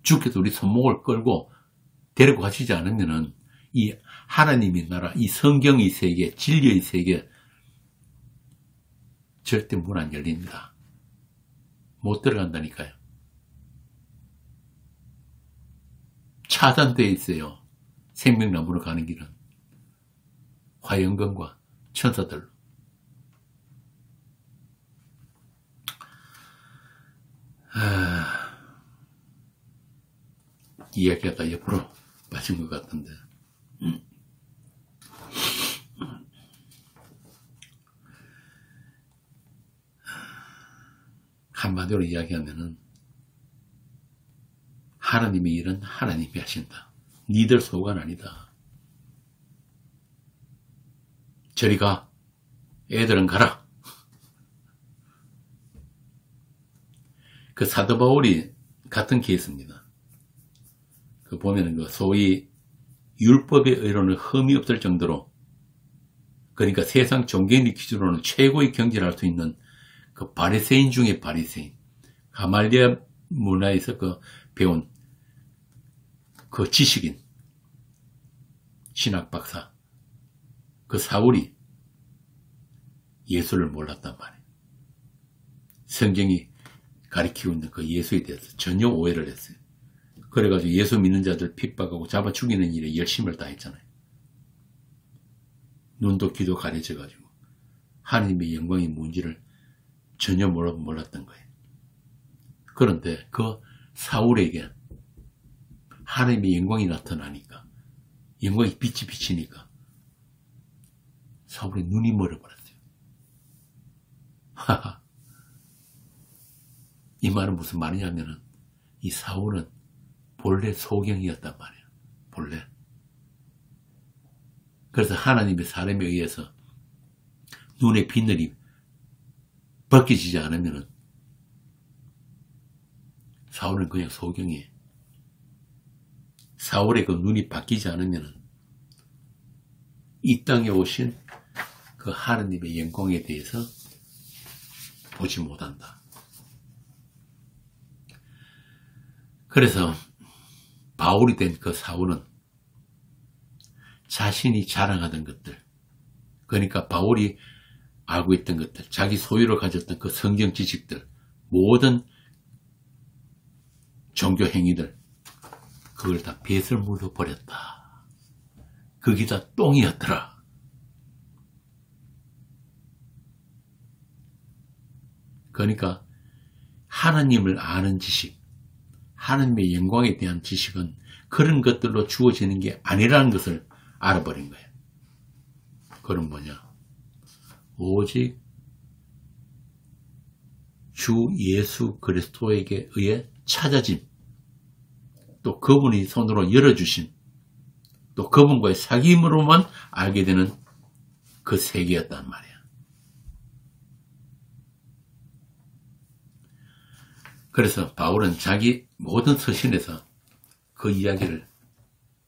주께서 우리 손목을 끌고 데리고 가시지 않으면은 이 하나님의 나라, 이 성경의 세계, 진리의 세계 절대 문 안 열립니다. 못 들어간다니까요. 차단되어 있어요. 생명나무로 가는 길은. 화영경과 천사들로. 이야기가 옆으로 빠진 것 같은데. 한마디로 이야기하면은 하나님의 일은 하나님이 하신다. 니들 소관 아니다. 저리 가. 애들은 가라. 그 사도 바울이 같은 케이스입니다. 그 보면은 그 소위 율법의 의로는 흠이 없을 정도로, 그러니까 세상 종교인의 기준으로는 최고의 경지를 할 수 있는 그 바리새인 중에 바리새인, 가말리아 문화에서 그 배운 그 지식인, 신학 박사, 그 사울이 예수를 몰랐단 말이에요. 성경이 가리키고 있는 그 예수에 대해서 전혀 오해를 했어요. 그래가지고 예수 믿는 자들 핍박하고 잡아 죽이는 일에 열심을 다했잖아요. 눈도 귀도 가려져가지고 하나님의 영광이 뭔지를 전혀 몰랐던 거예요. 그런데 그 사울에게 하나님의 영광이 나타나니까, 영광이 빛이 비치니까 사울의 눈이 멀어버렸어요. 하하. 이 말은 무슨 말이냐면은 이 사울은 본래 소경이었단 말이에요. 본래. 그래서 하나님의 사람에 의해서 눈의 비늘이 벗겨지지 않으면은 사울은 그냥 소경이에요. 사울의 그 눈이 바뀌지 않으면은 이 땅에 오신 그 하나님의 영광에 대해서 보지 못한다. 그래서 바울이 된 그 사울은 자신이 자랑하던 것들, 그러니까 바울이 알고 있던 것들, 자기 소유로 가졌던 그 성경 지식들, 모든 종교 행위들, 그걸 다 뱃을 묻어버렸다. 그게 다 똥이었더라. 그러니까 하나님을 아는 지식, 하나님의 영광에 대한 지식은 그런 것들로 주어지는 게 아니라는 것을 알아버린 거예요. 그건 뭐냐? 오직 주 예수 그리스도에게 의해 찾아짐, 또 그분이 손으로 열어주심, 또 그분과의 사귐으로만 알게 되는 그 세계였단 말이야. 그래서 바울은 자기 모든 서신에서 그 이야기를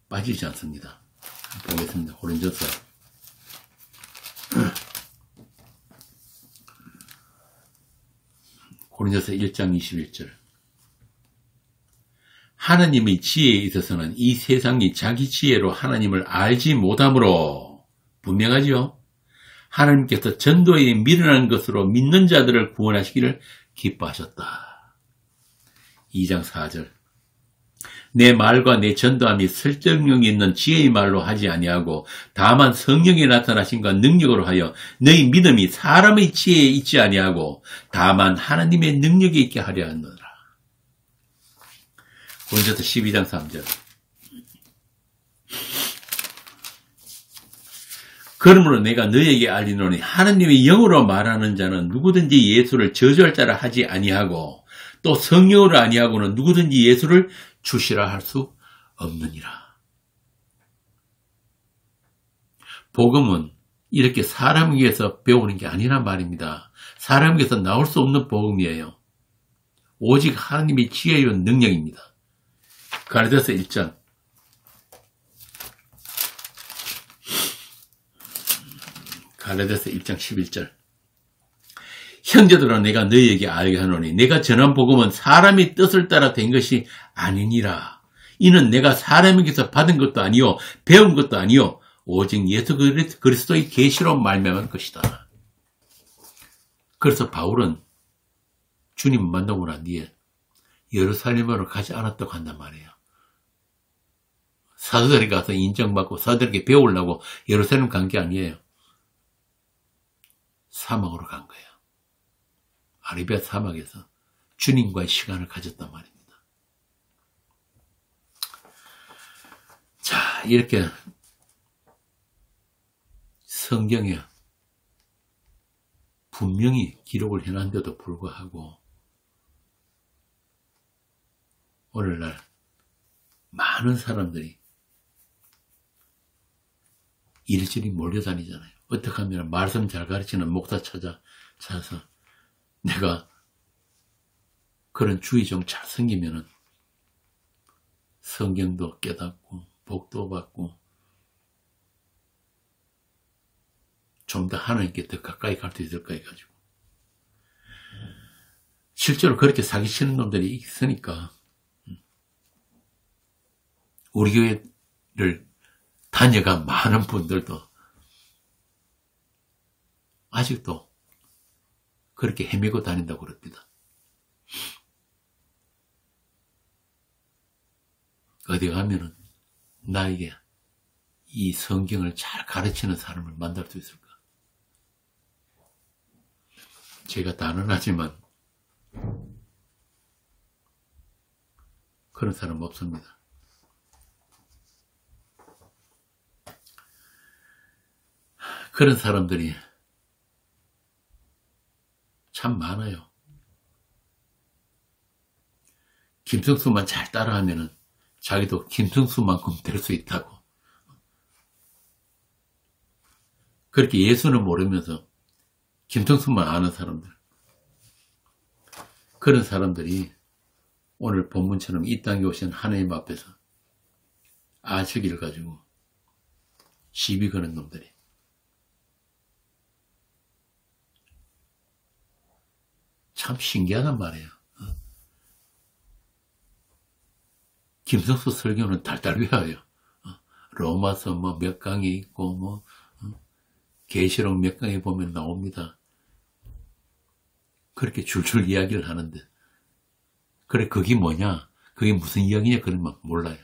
빠지지 않습니다. 보겠습니다. 고린도서 1장 21절. 하나님의 지혜에 있어서는 이 세상이 자기 지혜로 하나님을 알지 못하므로, 분명하지요? 하나님께서 전도에 미련한 것으로 믿는 자들을 구원하시기를 기뻐하셨다. 2장 4절. 내 말과 내 전도함이 설득력이 있는 지혜의 말로 하지 아니하고 다만 성령이 나타나심과 능력으로 하여 너희 믿음이 사람의 지혜에 있지 아니하고 다만 하나님의 능력에 있게 하려 하느라. 고린도서 12장 3절. 그러므로 내가 너에게 알리노니 하나님의 영으로 말하는 자는 누구든지 예수를 저주할 자라 하지 아니하고 또 성령으로 아니하고는 누구든지 예수를 주시라 할 수 없느니라. 복음은 이렇게 사람에게서 배우는 게 아니란 말입니다. 사람에게서 나올 수 없는 복음이에요. 오직 하나님의 지혜와 능력입니다. 갈라디아서 1장. 갈라디아서 1장 11절. 형제들아 내가 너희에게 알게 하노니 내가 전한 복음은 사람의 뜻을 따라 된 것이 아니니라. 이는 내가 사람에게서 받은 것도 아니요 배운 것도 아니요 오직 예수 그리스도의 계시로 말미암은 것이다. 그래서 바울은 주님 만나고 난 뒤에 예루살렘으로 가지 않았다고 한단 말이에요. 사도들이 가서 인정받고 사도들에게 배우려고 예루살렘 간 게 아니에요. 사막으로 간 거예요. 아라비아 사막에서 주님과의 시간을 가졌단 말입니다. 자, 이렇게 성경에 분명히 기록을 해놨는데도 불구하고 오늘날 많은 사람들이 이리저리 몰려다니잖아요. 어떻게 하면 말씀 잘 가르치는 목사 찾아서 내가 그런 주의 좀 잘 생기면은 성경도 깨닫고 복도 받고 좀 더 하나님께 더 가까이 갈 수 있을까 해가지고 실제로 그렇게 사기치는 놈들이 있으니까 우리 교회를 다녀간 많은 분들도 아직도 그렇게 헤매고 다닌다고 그럽니다. 어디 가면은 나에게 이 성경을 잘 가르치는 사람을 만날 수 있을까? 제가 단언하지만 그런 사람 없습니다. 그런 사람들이 참 많아요. 김성수만 잘 따라하면은 자기도 김성수만큼 될 수 있다고. 그렇게 예수는 모르면서 김성수만 아는 사람들. 그런 사람들이 오늘 본문처럼 이 땅에 오신 하나님 앞에서 안식일을 가지고 시비 거는 놈들이. 참 신기하단 말이에요. 김성수 설교는 달달 외워요. 로마서 뭐 몇 강이 있고 뭐 계시록 몇 강에 보면 나옵니다. 그렇게 줄줄 이야기를 하는데 그래 그게 뭐냐? 그게 무슨 이야기냐? 그런 막 몰라요.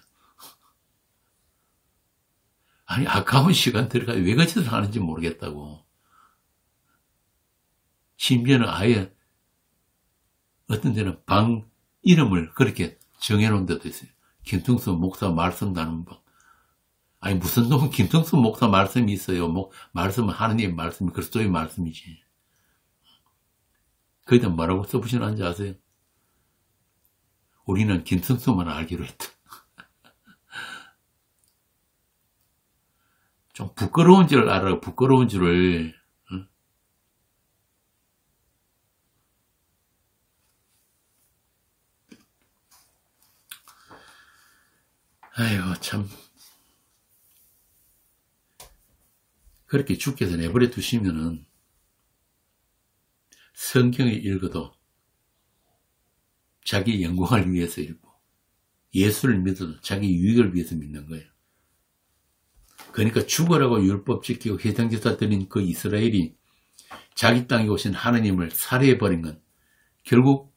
아니 아까운 시간 들어가 왜 그 짓을 하는지 모르겠다고. 심지어는 아예 어떤 데는 방 이름을 그렇게 정해놓은 데도 있어요. 김성수 목사 말씀 나누는 방. 아니 무슨 놈은 김성수 목사 말씀이 있어요. 말씀은 하느님의 말씀이 그리스도의 말씀이지. 거기다 뭐라고 써보시는지 아세요? 우리는 김성수만 알기로 했다. 좀 부끄러운 줄 알아. 부끄러운 줄을. 응? 아이고 참 그렇게 주께서 내버려 두시면은 성경을 읽어도 자기 영광을 위해서 읽고 예수를 믿어도 자기 유익을 위해서 믿는 거예요. 그러니까 죽으라고 율법 지키고 회당제사 드린 그 이스라엘이 자기 땅에 오신 하나님을 살해해버린 건 결국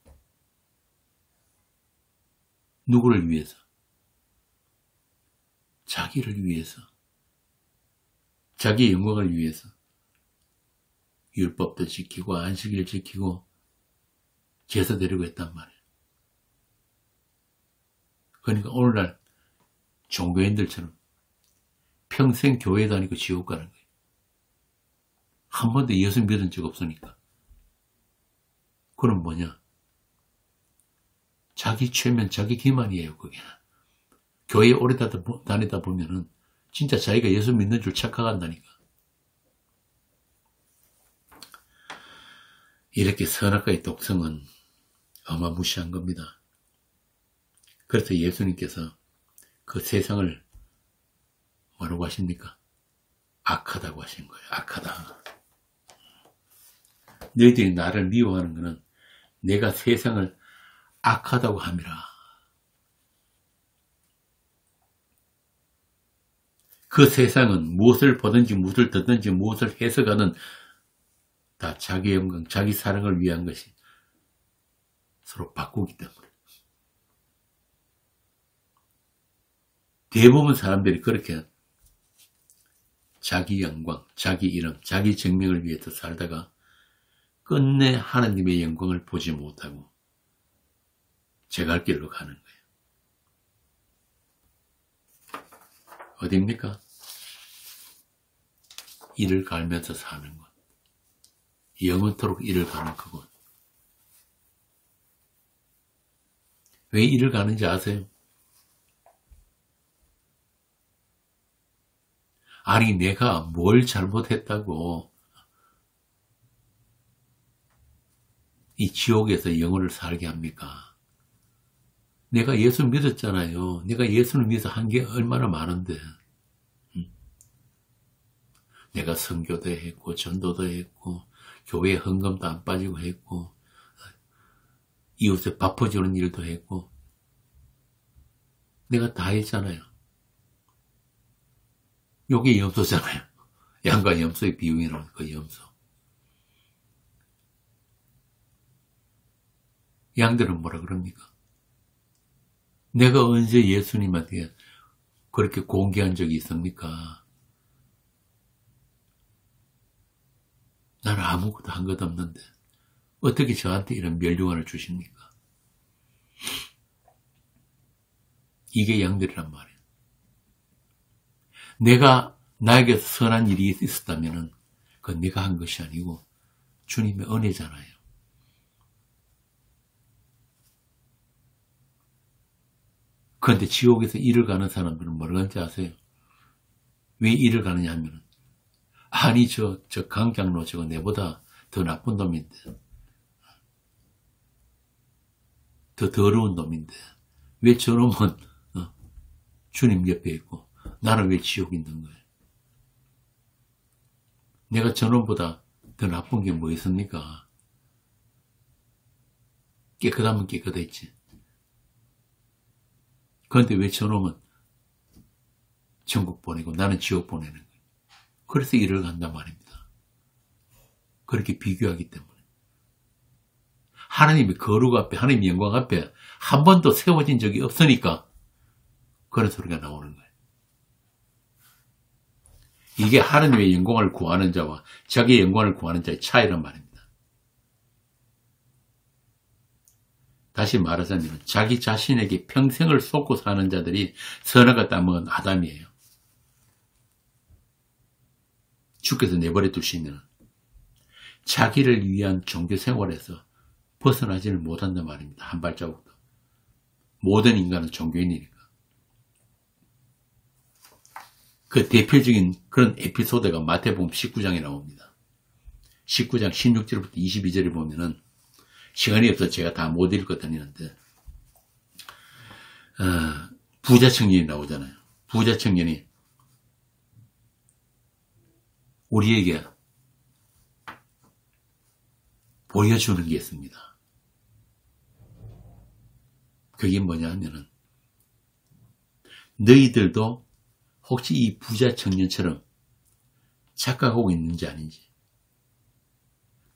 누구를 위해서? 자기를 위해서. 자기의 영광을 위해서. 율법도 지키고 안식일 지키고 제사 드리고 했단 말이에요. 그러니까 오늘날 종교인들처럼 평생 교회 다니고 지옥 가는 거예요. 한 번도 예수 믿은 적 없으니까. 그럼 뭐냐? 자기 최면, 자기 기만이에요, 그게. 교회에 오래 다니다 보면은 진짜 자기가 예수 믿는 줄 착각한다니까. 이렇게 선악과의 독성은 어마무시한 겁니다. 그래서 예수님께서 그 세상을 뭐라고 하십니까? 악하다고 하신 거예요. 악하다. 너희들이 나를 미워하는 것은 내가 세상을 악하다고 함이라. 그 세상은 무엇을 보든지 무엇을 듣든지 무엇을 해석하든 다 자기 영광, 자기 사랑을 위한 것이 서로 바꾸기 때문에. 대부분 사람들이 그렇게 자기 영광, 자기 이름, 자기 정명을 위해서 살다가 끝내 하나님의 영광을 보지 못하고 제갈 길로 가는 거예요. 어딥니까? 이를 갈면서 사는 것. 영원토록 이를 가는 그곳. 왜 이를 가는지 아세요? 아니 내가 뭘 잘못했다고 이 지옥에서 영혼을 살게 합니까? 내가 예수 믿었잖아요. 내가 예수를 믿어서 한 게 얼마나 많은데. 내가 선교도 했고 전도도 했고 교회에 헌금도 안 빠지고 했고 이웃에 밥 퍼주는 일도 했고 내가 다 했잖아요. 요게 염소잖아요. 양과 염소의 비유이라는 그 염소. 양들은 뭐라 그럽니까? 내가 언제 예수님한테 그렇게 공개한 적이 있습니까? 나는 아무것도 한 것 없는데 어떻게 저한테 이런 멸류관을 주십니까? 이게 양들이란 말이에요. 내가 나에게서 선한 일이 있었다면 그건 내가 한 것이 아니고 주님의 은혜잖아요. 그런데 지옥에서 일을 가는 사람들은 뭐라는지 아세요? 왜 일을 가느냐 하면 아니 저 강장로 저거 내보다 더 나쁜 놈인데 더 더러운 놈인데 왜 저놈은 주님 옆에 있고 나는 왜 지옥에 있는 거예요? 내가 저놈보다 더 나쁜 게 뭐 있습니까? 깨끗하면 깨끗했지. 그런데 왜 저놈은 천국 보내고 나는 지옥 보내는 거예요? 그래서 일을 간단 말입니다. 그렇게 비교하기 때문에. 하나님의 거룩 앞에, 하나님의 영광 앞에 한 번도 세워진 적이 없으니까 그런 소리가 나오는 거예요. 이게 하나님의 영광을 구하는 자와 자기의 영광을 구하는 자의 차이란 말입니다. 다시 말하자면 자기 자신에게 평생을 쏟고 사는 자들이 선악을 따먹은 아담이에요. 주께서 내버려 두시면 자기를 위한 종교 생활에서 벗어나지를 못한단 말입니다. 한 발자국도. 모든 인간은 종교인이니까. 그 대표적인 그런 에피소드가 마태복음 19장에 나옵니다. 19장 16절부터 22절에 보면은 시간이 없어서 제가 다 못 읽거든요. 부자 청년이 나오잖아요. 부자 청년이 우리에게 보여주는 게 있습니다. 그게 뭐냐 하면은 너희들도 혹시 이 부자 청년처럼 착각하고 있는지 아닌지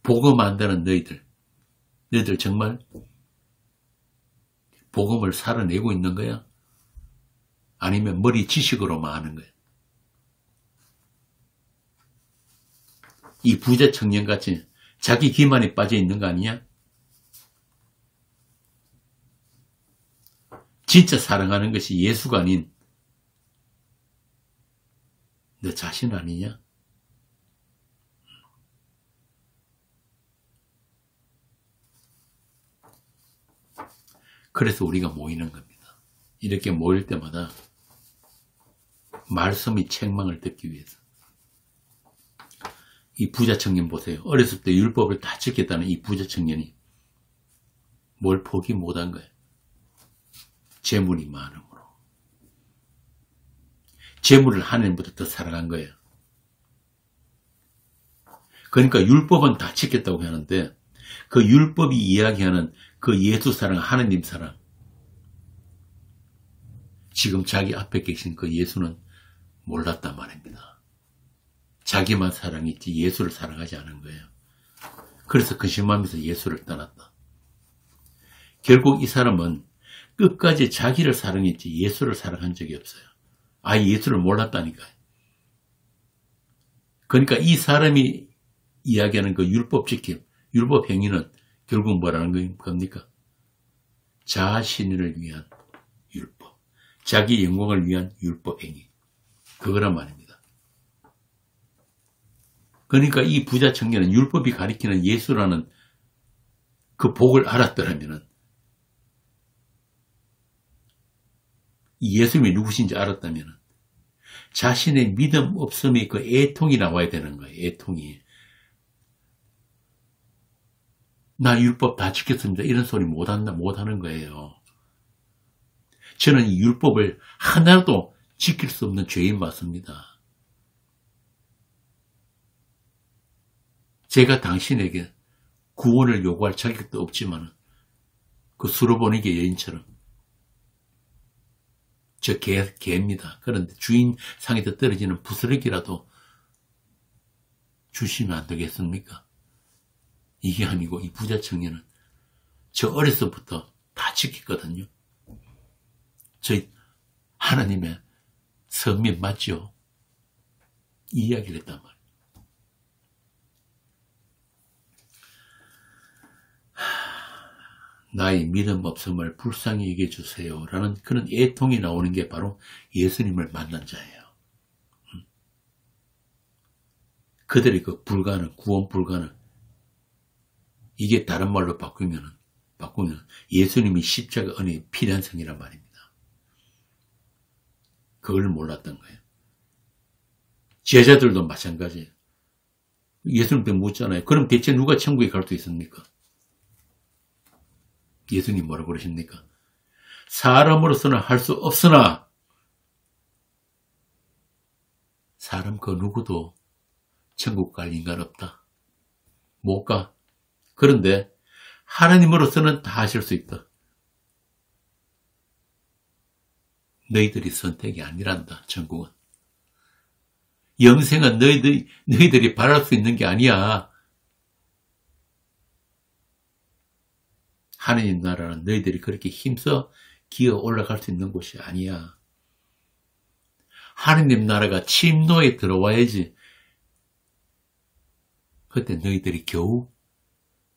복음 안다는 너희들 정말 복음을 살아내고 있는 거야? 아니면 머리 지식으로만 하는 거야? 이 부자 청년같이 자기 기만에 빠져 있는 거 아니냐? 진짜 사랑하는 것이 예수가 아닌 너 자신 아니냐? 그래서 우리가 모이는 겁니다. 이렇게 모일 때마다 말씀의 책망을 듣기 위해서. 이 부자 청년 보세요. 어렸을 때 율법을 다 지켰다는 이 부자 청년이 뭘 포기 못한 거예요. 재물이 많음으로. 재물을 하나님보다 더 사랑한 거예요. 그러니까 율법은 다 지켰다고 하는데 그 율법이 이야기하는 그 예수 사랑, 하나님 사랑. 지금 자기 앞에 계신 그 예수는 몰랐단 말입니다. 자기만 사랑했지 예수를 사랑하지 않은 거예요. 그래서 근심하면서 예수를 떠났다. 결국 이 사람은 끝까지 자기를 사랑했지 예수를 사랑한 적이 없어요. 아예 예수를 몰랐다니까요. 그러니까 이 사람이 이야기하는 그 율법 지킴, 율법 행위는 결국 뭐라는 겁니까? 자신을 위한 율법, 자기 영광을 위한 율법 행위. 그거란 말입니다. 그러니까 이 부자 청년은 율법이 가리키는 예수라는 그 복을 알았더라면 예수님이 누구신지 알았다면 자신의 믿음 없음이 그 애통이 나와야 되는 거예요. 애통이. 나 율법 다 지켰습니다. 이런 소리 못하는 거예요. 저는 이 율법을 하나도 지킬 수 없는 죄인 맞습니다. 제가 당신에게 구원을 요구할 자격도 없지만 그 수로보니게 여인처럼 저 개입니다. 그런데 주인 상에서 떨어지는 부스러기라도 주시면 안 되겠습니까? 이게 아니고 이 부자 청년은 저 어려서부터 다 지켰거든요. 저희 하나님의 선민 맞죠? 이 이야기를 했단 말이에요. 나의 믿음 없음을 불쌍히 여겨 주세요 라는 그런 애통이 나오는 게 바로 예수님을 만난 자예요. 그들의 그 불가능, 구원 불가능, 이게 다른 말로 바꾸면 예수님이 십자가 은혜의 필연성이란 말입니다. 그걸 몰랐던 거예요. 제자들도 마찬가지예요. 예수님한테 묻잖아요. 그럼 대체 누가 천국에 갈 수 있습니까? 예수님 뭐라고 그러십니까? 사람으로서는 할 수 없으나 사람 그 누구도 천국 갈 인간 없다. 못 가. 그런데 하나님으로서는 다 하실 수 있다. 너희들이 선택이 아니란다. 천국은. 영생은 너희들이 바랄 수 있는 게 아니야. 하느님 나라는 너희들이 그렇게 힘써 기어 올라갈 수 있는 곳이 아니야. 하느님 나라가 침노에 들어와야지. 그때 너희들이 겨우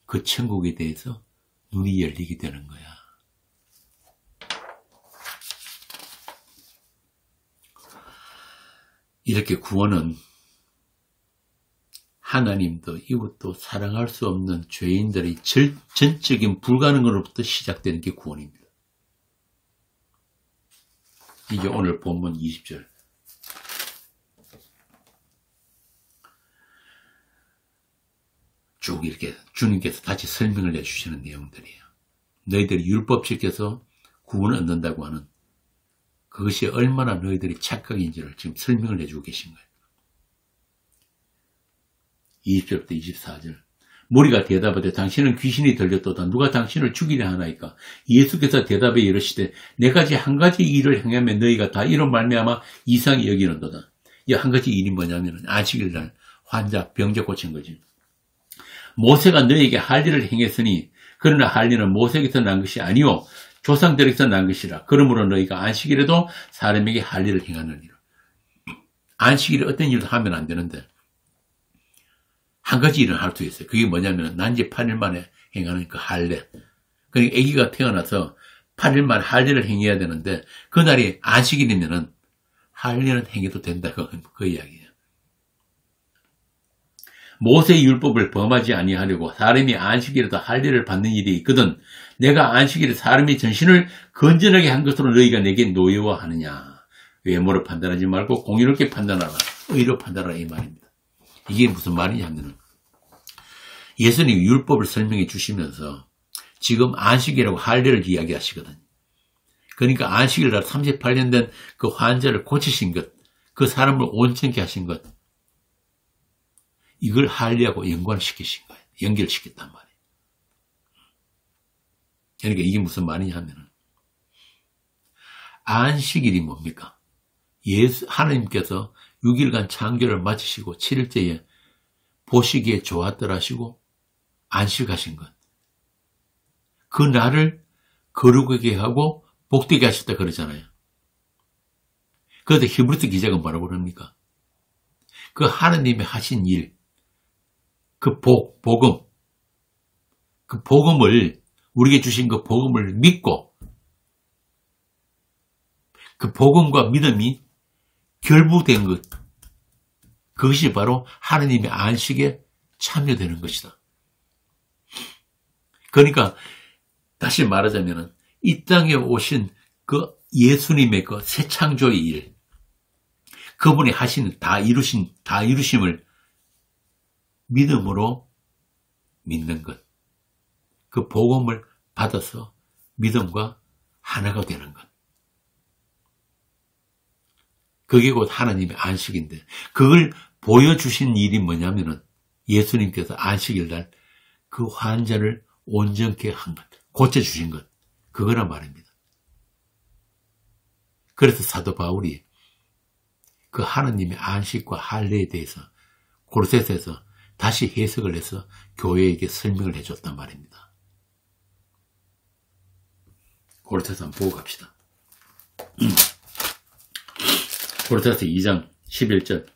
그 천국에 대해서 눈이 열리게 되는 거야. 이렇게 구원은 하나님도 이웃도 사랑할 수 없는 죄인들의 전적인 불가능으로부터 시작되는 게 구원입니다. 이게 오늘 본문 20절. 쭉 이렇게 주님께서 다시 설명을 해주시는 내용들이에요. 너희들이 율법 지켜서 구원을 얻는다고 하는 그것이 얼마나 너희들이 착각인지를 지금 설명을 해주고 계신 거예요. 20절부터 24절. 무리가 대답하되 당신은 귀신이 들렸도다. 누가 당신을 죽이려 하나이까? 예수께서 대답에 이르시되 내가 한 가지 일을 행하면 너희가 다 이런 말미암아 이상히 여기는도다. 이 한 가지 일이 뭐냐면 안식일날 환자 병자 고친 거지. 모세가 너에게 할 일을 행했으니 그러나 할 일은 모세에게서 난 것이 아니요 조상들에게서 난 것이라. 그러므로 너희가 안식일에도 사람에게 할 일을 행하느니라. 안식일에 어떤 일도 하면 안 되는데 한 가지 일은 할 수 있어요. 그게 뭐냐면 난지 8일 만에 행하는 그 할례. 그러니까 아기가 태어나서 8일 만에 할례를 행해야 되는데 그날이 안식일이면은 할례는 행해도 된다. 그 이야기예요. 모세의 율법을 범하지 아니하려고 사람이 안식일에도 할례를 받는 일이 있거든. 내가 안식일에 사람이 전신을 건전하게 한 것으로 너희가 내게 노여워하느냐. 외모로 판단하지 말고 공의롭게 판단하라. 의로 판단하라 이 말입니다. 이게 무슨 말이냐면 예수님이 율법을 설명해 주시면서 지금 안식이라고 할례를 이야기하시거든요. 그러니까 안식일날 38년 된 그 환자를 고치신 것, 그 사람을 온전케 하신 것, 이걸 할례하고 연관시키신 거예요. 연결시켰단 말이에요. 그러니까 이게 무슨 말이냐 하면은 안식일이 뭡니까? 하나님께서 6일간 창조를 마치시고 7일째에 보시기에 좋았더라 하시고 안식하신 것. 그 날을 거룩하게 하고 복되게 하셨다 그러잖아요. 그런데 히브리서 기자가 뭐라고 그럽니까? 그 하나님이 하신 일, 그 복음, 그 복음을 우리에게 주신 그 복음을 믿고 그 복음과 믿음이 결부된 것, 그것이 바로 하나님의 안식에 참여되는 것이다. 그러니까 다시 말하자면 이 땅에 오신 그 예수님의 그 새 창조의 일, 그분이 하시는 다 이루심을 믿음으로 믿는 것, 그 복음을 받아서 믿음과 하나가 되는 것. 그게 곧 하나님의 안식인데, 그걸 보여주신 일이 뭐냐면은 예수님께서 안식일 날 그 환자를 온전케 한 것, 고쳐주신 것, 그거란 말입니다. 그래서 사도 바울이 그 하나님의 안식과 할례에 대해서 골로새서에서 다시 해석을 해서 교회에게 설명을 해줬단 말입니다. 골로새서 한번 보고 갑시다. 골로새서 2장 11절.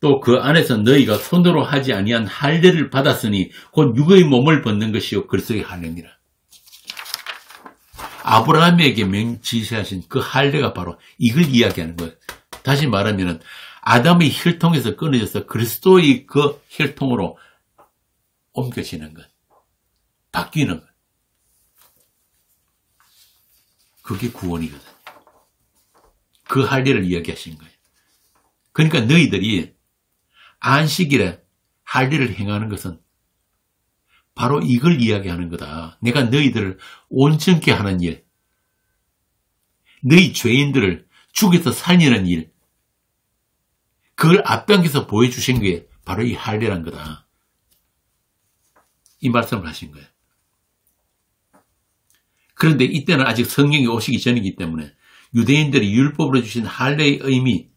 또 그 안에서 너희가 손으로 하지 아니한 할례를 받았으니 곧 육의 몸을 벗는 것이요 그리스도의 할례니라. 아브라함에게 지시하신 그 할례가 바로 이걸 이야기하는 거예요. 다시 말하면 아담의 혈통에서 끊어져서 그리스도의 그 혈통으로 옮겨지는 것, 바뀌는 것. 그게 구원이거든요. 그 할례를 이야기하신 거예요. 그러니까 너희들이 안식일에 할례를 행하는 것은 바로 이걸 이야기하는 거다. 내가 너희들을 온전케 하는 일, 너희 죄인들을 죽여서 살리는 일, 그걸 앞당겨서 보여주신 게 바로 이 할례란 거다. 이 말씀을 하신 거예요. 그런데 이때는 아직 성령이 오시기 전이기 때문에 유대인들이 율법으로 주신 할례의 의미,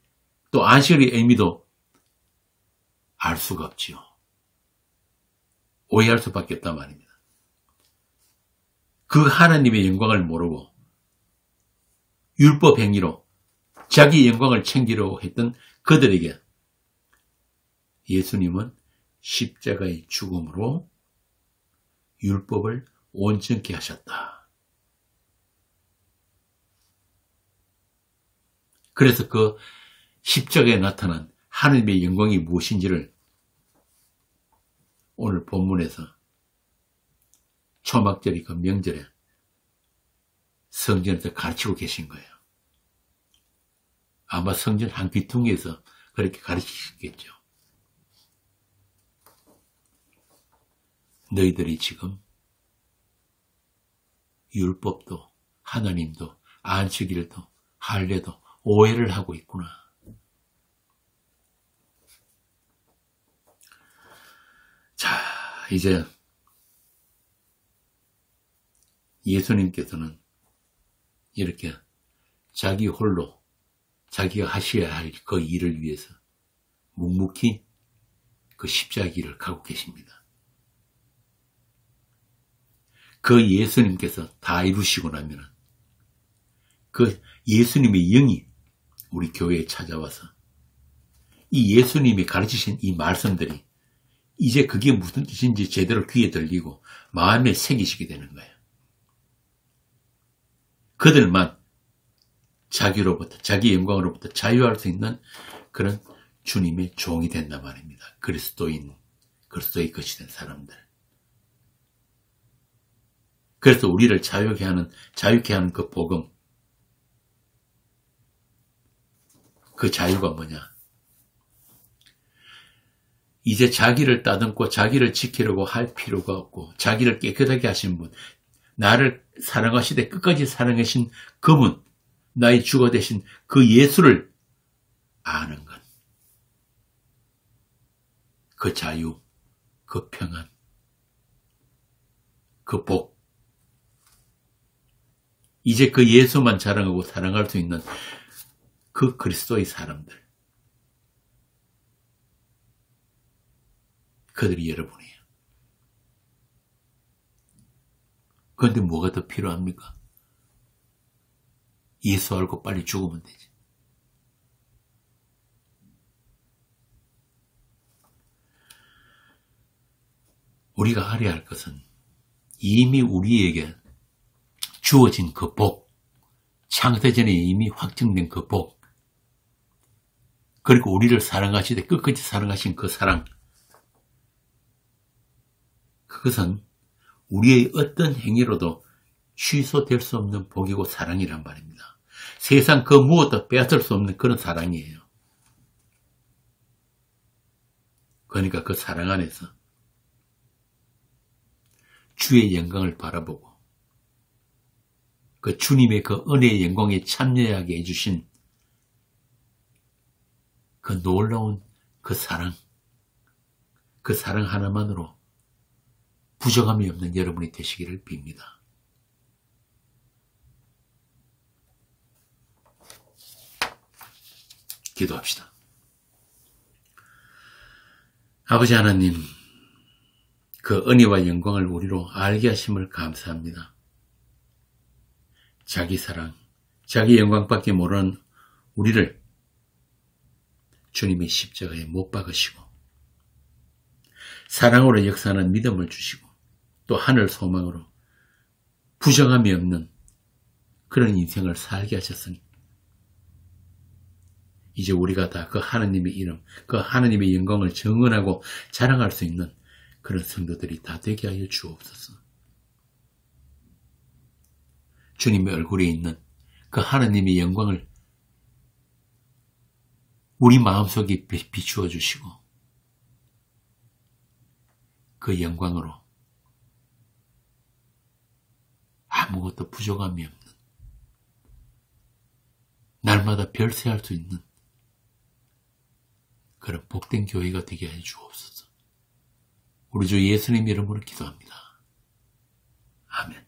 또 안식일의 의미도 알 수가 없지요. 오해할 수밖에 없단 말입니다. 그 하나님의 영광을 모르고 율법 행위로 자기 영광을 챙기려고 했던 그들에게 예수님은 십자가의 죽음으로 율법을 온전케 하셨다. 그래서 그 십자가에 나타난 하나님의 영광이 무엇인지를 오늘 본문에서 초막절이 그 명절에 성전에서 가르치고 계신 거예요. 아마 성전 한 귀퉁이에서 그렇게 가르치셨겠죠. 너희들이 지금 율법도 하나님도 안식일도 할례도 오해를 하고 있구나. 자, 이제 예수님께서는 이렇게 자기 홀로 자기가 하셔야 할 그 일을 위해서 묵묵히 그 십자가 길을 가고 계십니다. 그 예수님께서 다 이루시고 나면은 그 예수님의 영이 우리 교회에 찾아와서 이 예수님이 가르치신 이 말씀들이 이제 그게 무슨 뜻인지 제대로 귀에 들리고 마음에 새기시게 되는 거예요. 그들만 자기로부터, 자기 영광으로부터 자유할 수 있는 그런 주님의 종이 된단 말입니다. 그리스도의 것이 된 사람들. 그래서 우리를 자유케 하는 그 복음, 그 자유가 뭐냐? 이제 자기를 따듬고 자기를 지키려고 할 필요가 없고 자기를 깨끗하게 하신 분, 나를 사랑하시되 끝까지 사랑하신 그분, 나의 주가 되신 그 예수를 아는 것. 그 자유, 그 평안, 그 복. 이제 그 예수만 자랑하고 사랑할 수 있는 그 그리스도의 사람들. 그들이 여러분이에요. 그런데 뭐가 더 필요합니까? 예수 알고 빨리 죽으면 되지. 우리가 알아야 할 것은 이미 우리에게 주어진 그 복, 창세전에 이미 확정된 그 복, 그리고 우리를 사랑하시되 끝까지 사랑하신 그 사랑, 그것은 우리의 어떤 행위로도 취소될 수 없는 복이고 사랑이란 말입니다. 세상 그 무엇도 빼앗을 수 없는 그런 사랑이에요. 그러니까 그 사랑 안에서 주의 영광을 바라보고 그 주님의 그 은혜의 영광에 참여하게 해주신 그 놀라운 그 사랑 하나만으로 부정함이 없는 여러분이 되시기를 빕니다. 기도합시다. 아버지 하나님, 그 은혜와 영광을 우리로 알게 하심을 감사합니다. 자기 사랑, 자기 영광밖에 모르는 우리를 주님의 십자가에 못 박으시고 사랑으로 역사하는 믿음을 주시고 또 하늘 소망으로 부정함이 없는 그런 인생을 살게 하셨으니 이제 우리가 다 그 하나님의 이름, 그 하나님의 영광을 증언하고 자랑할 수 있는 그런 성도들이 다 되게 하여 주옵소서. 주님의 얼굴에 있는 그 하나님의 영광을 우리 마음속에 비추어 주시고 그 영광으로 아무것도 부족함이 없는 날마다 별세할 수 있는 그런 복된 교회가 되게 해 주옵소서. 우리 주 예수님 이름으로 기도합니다. 아멘.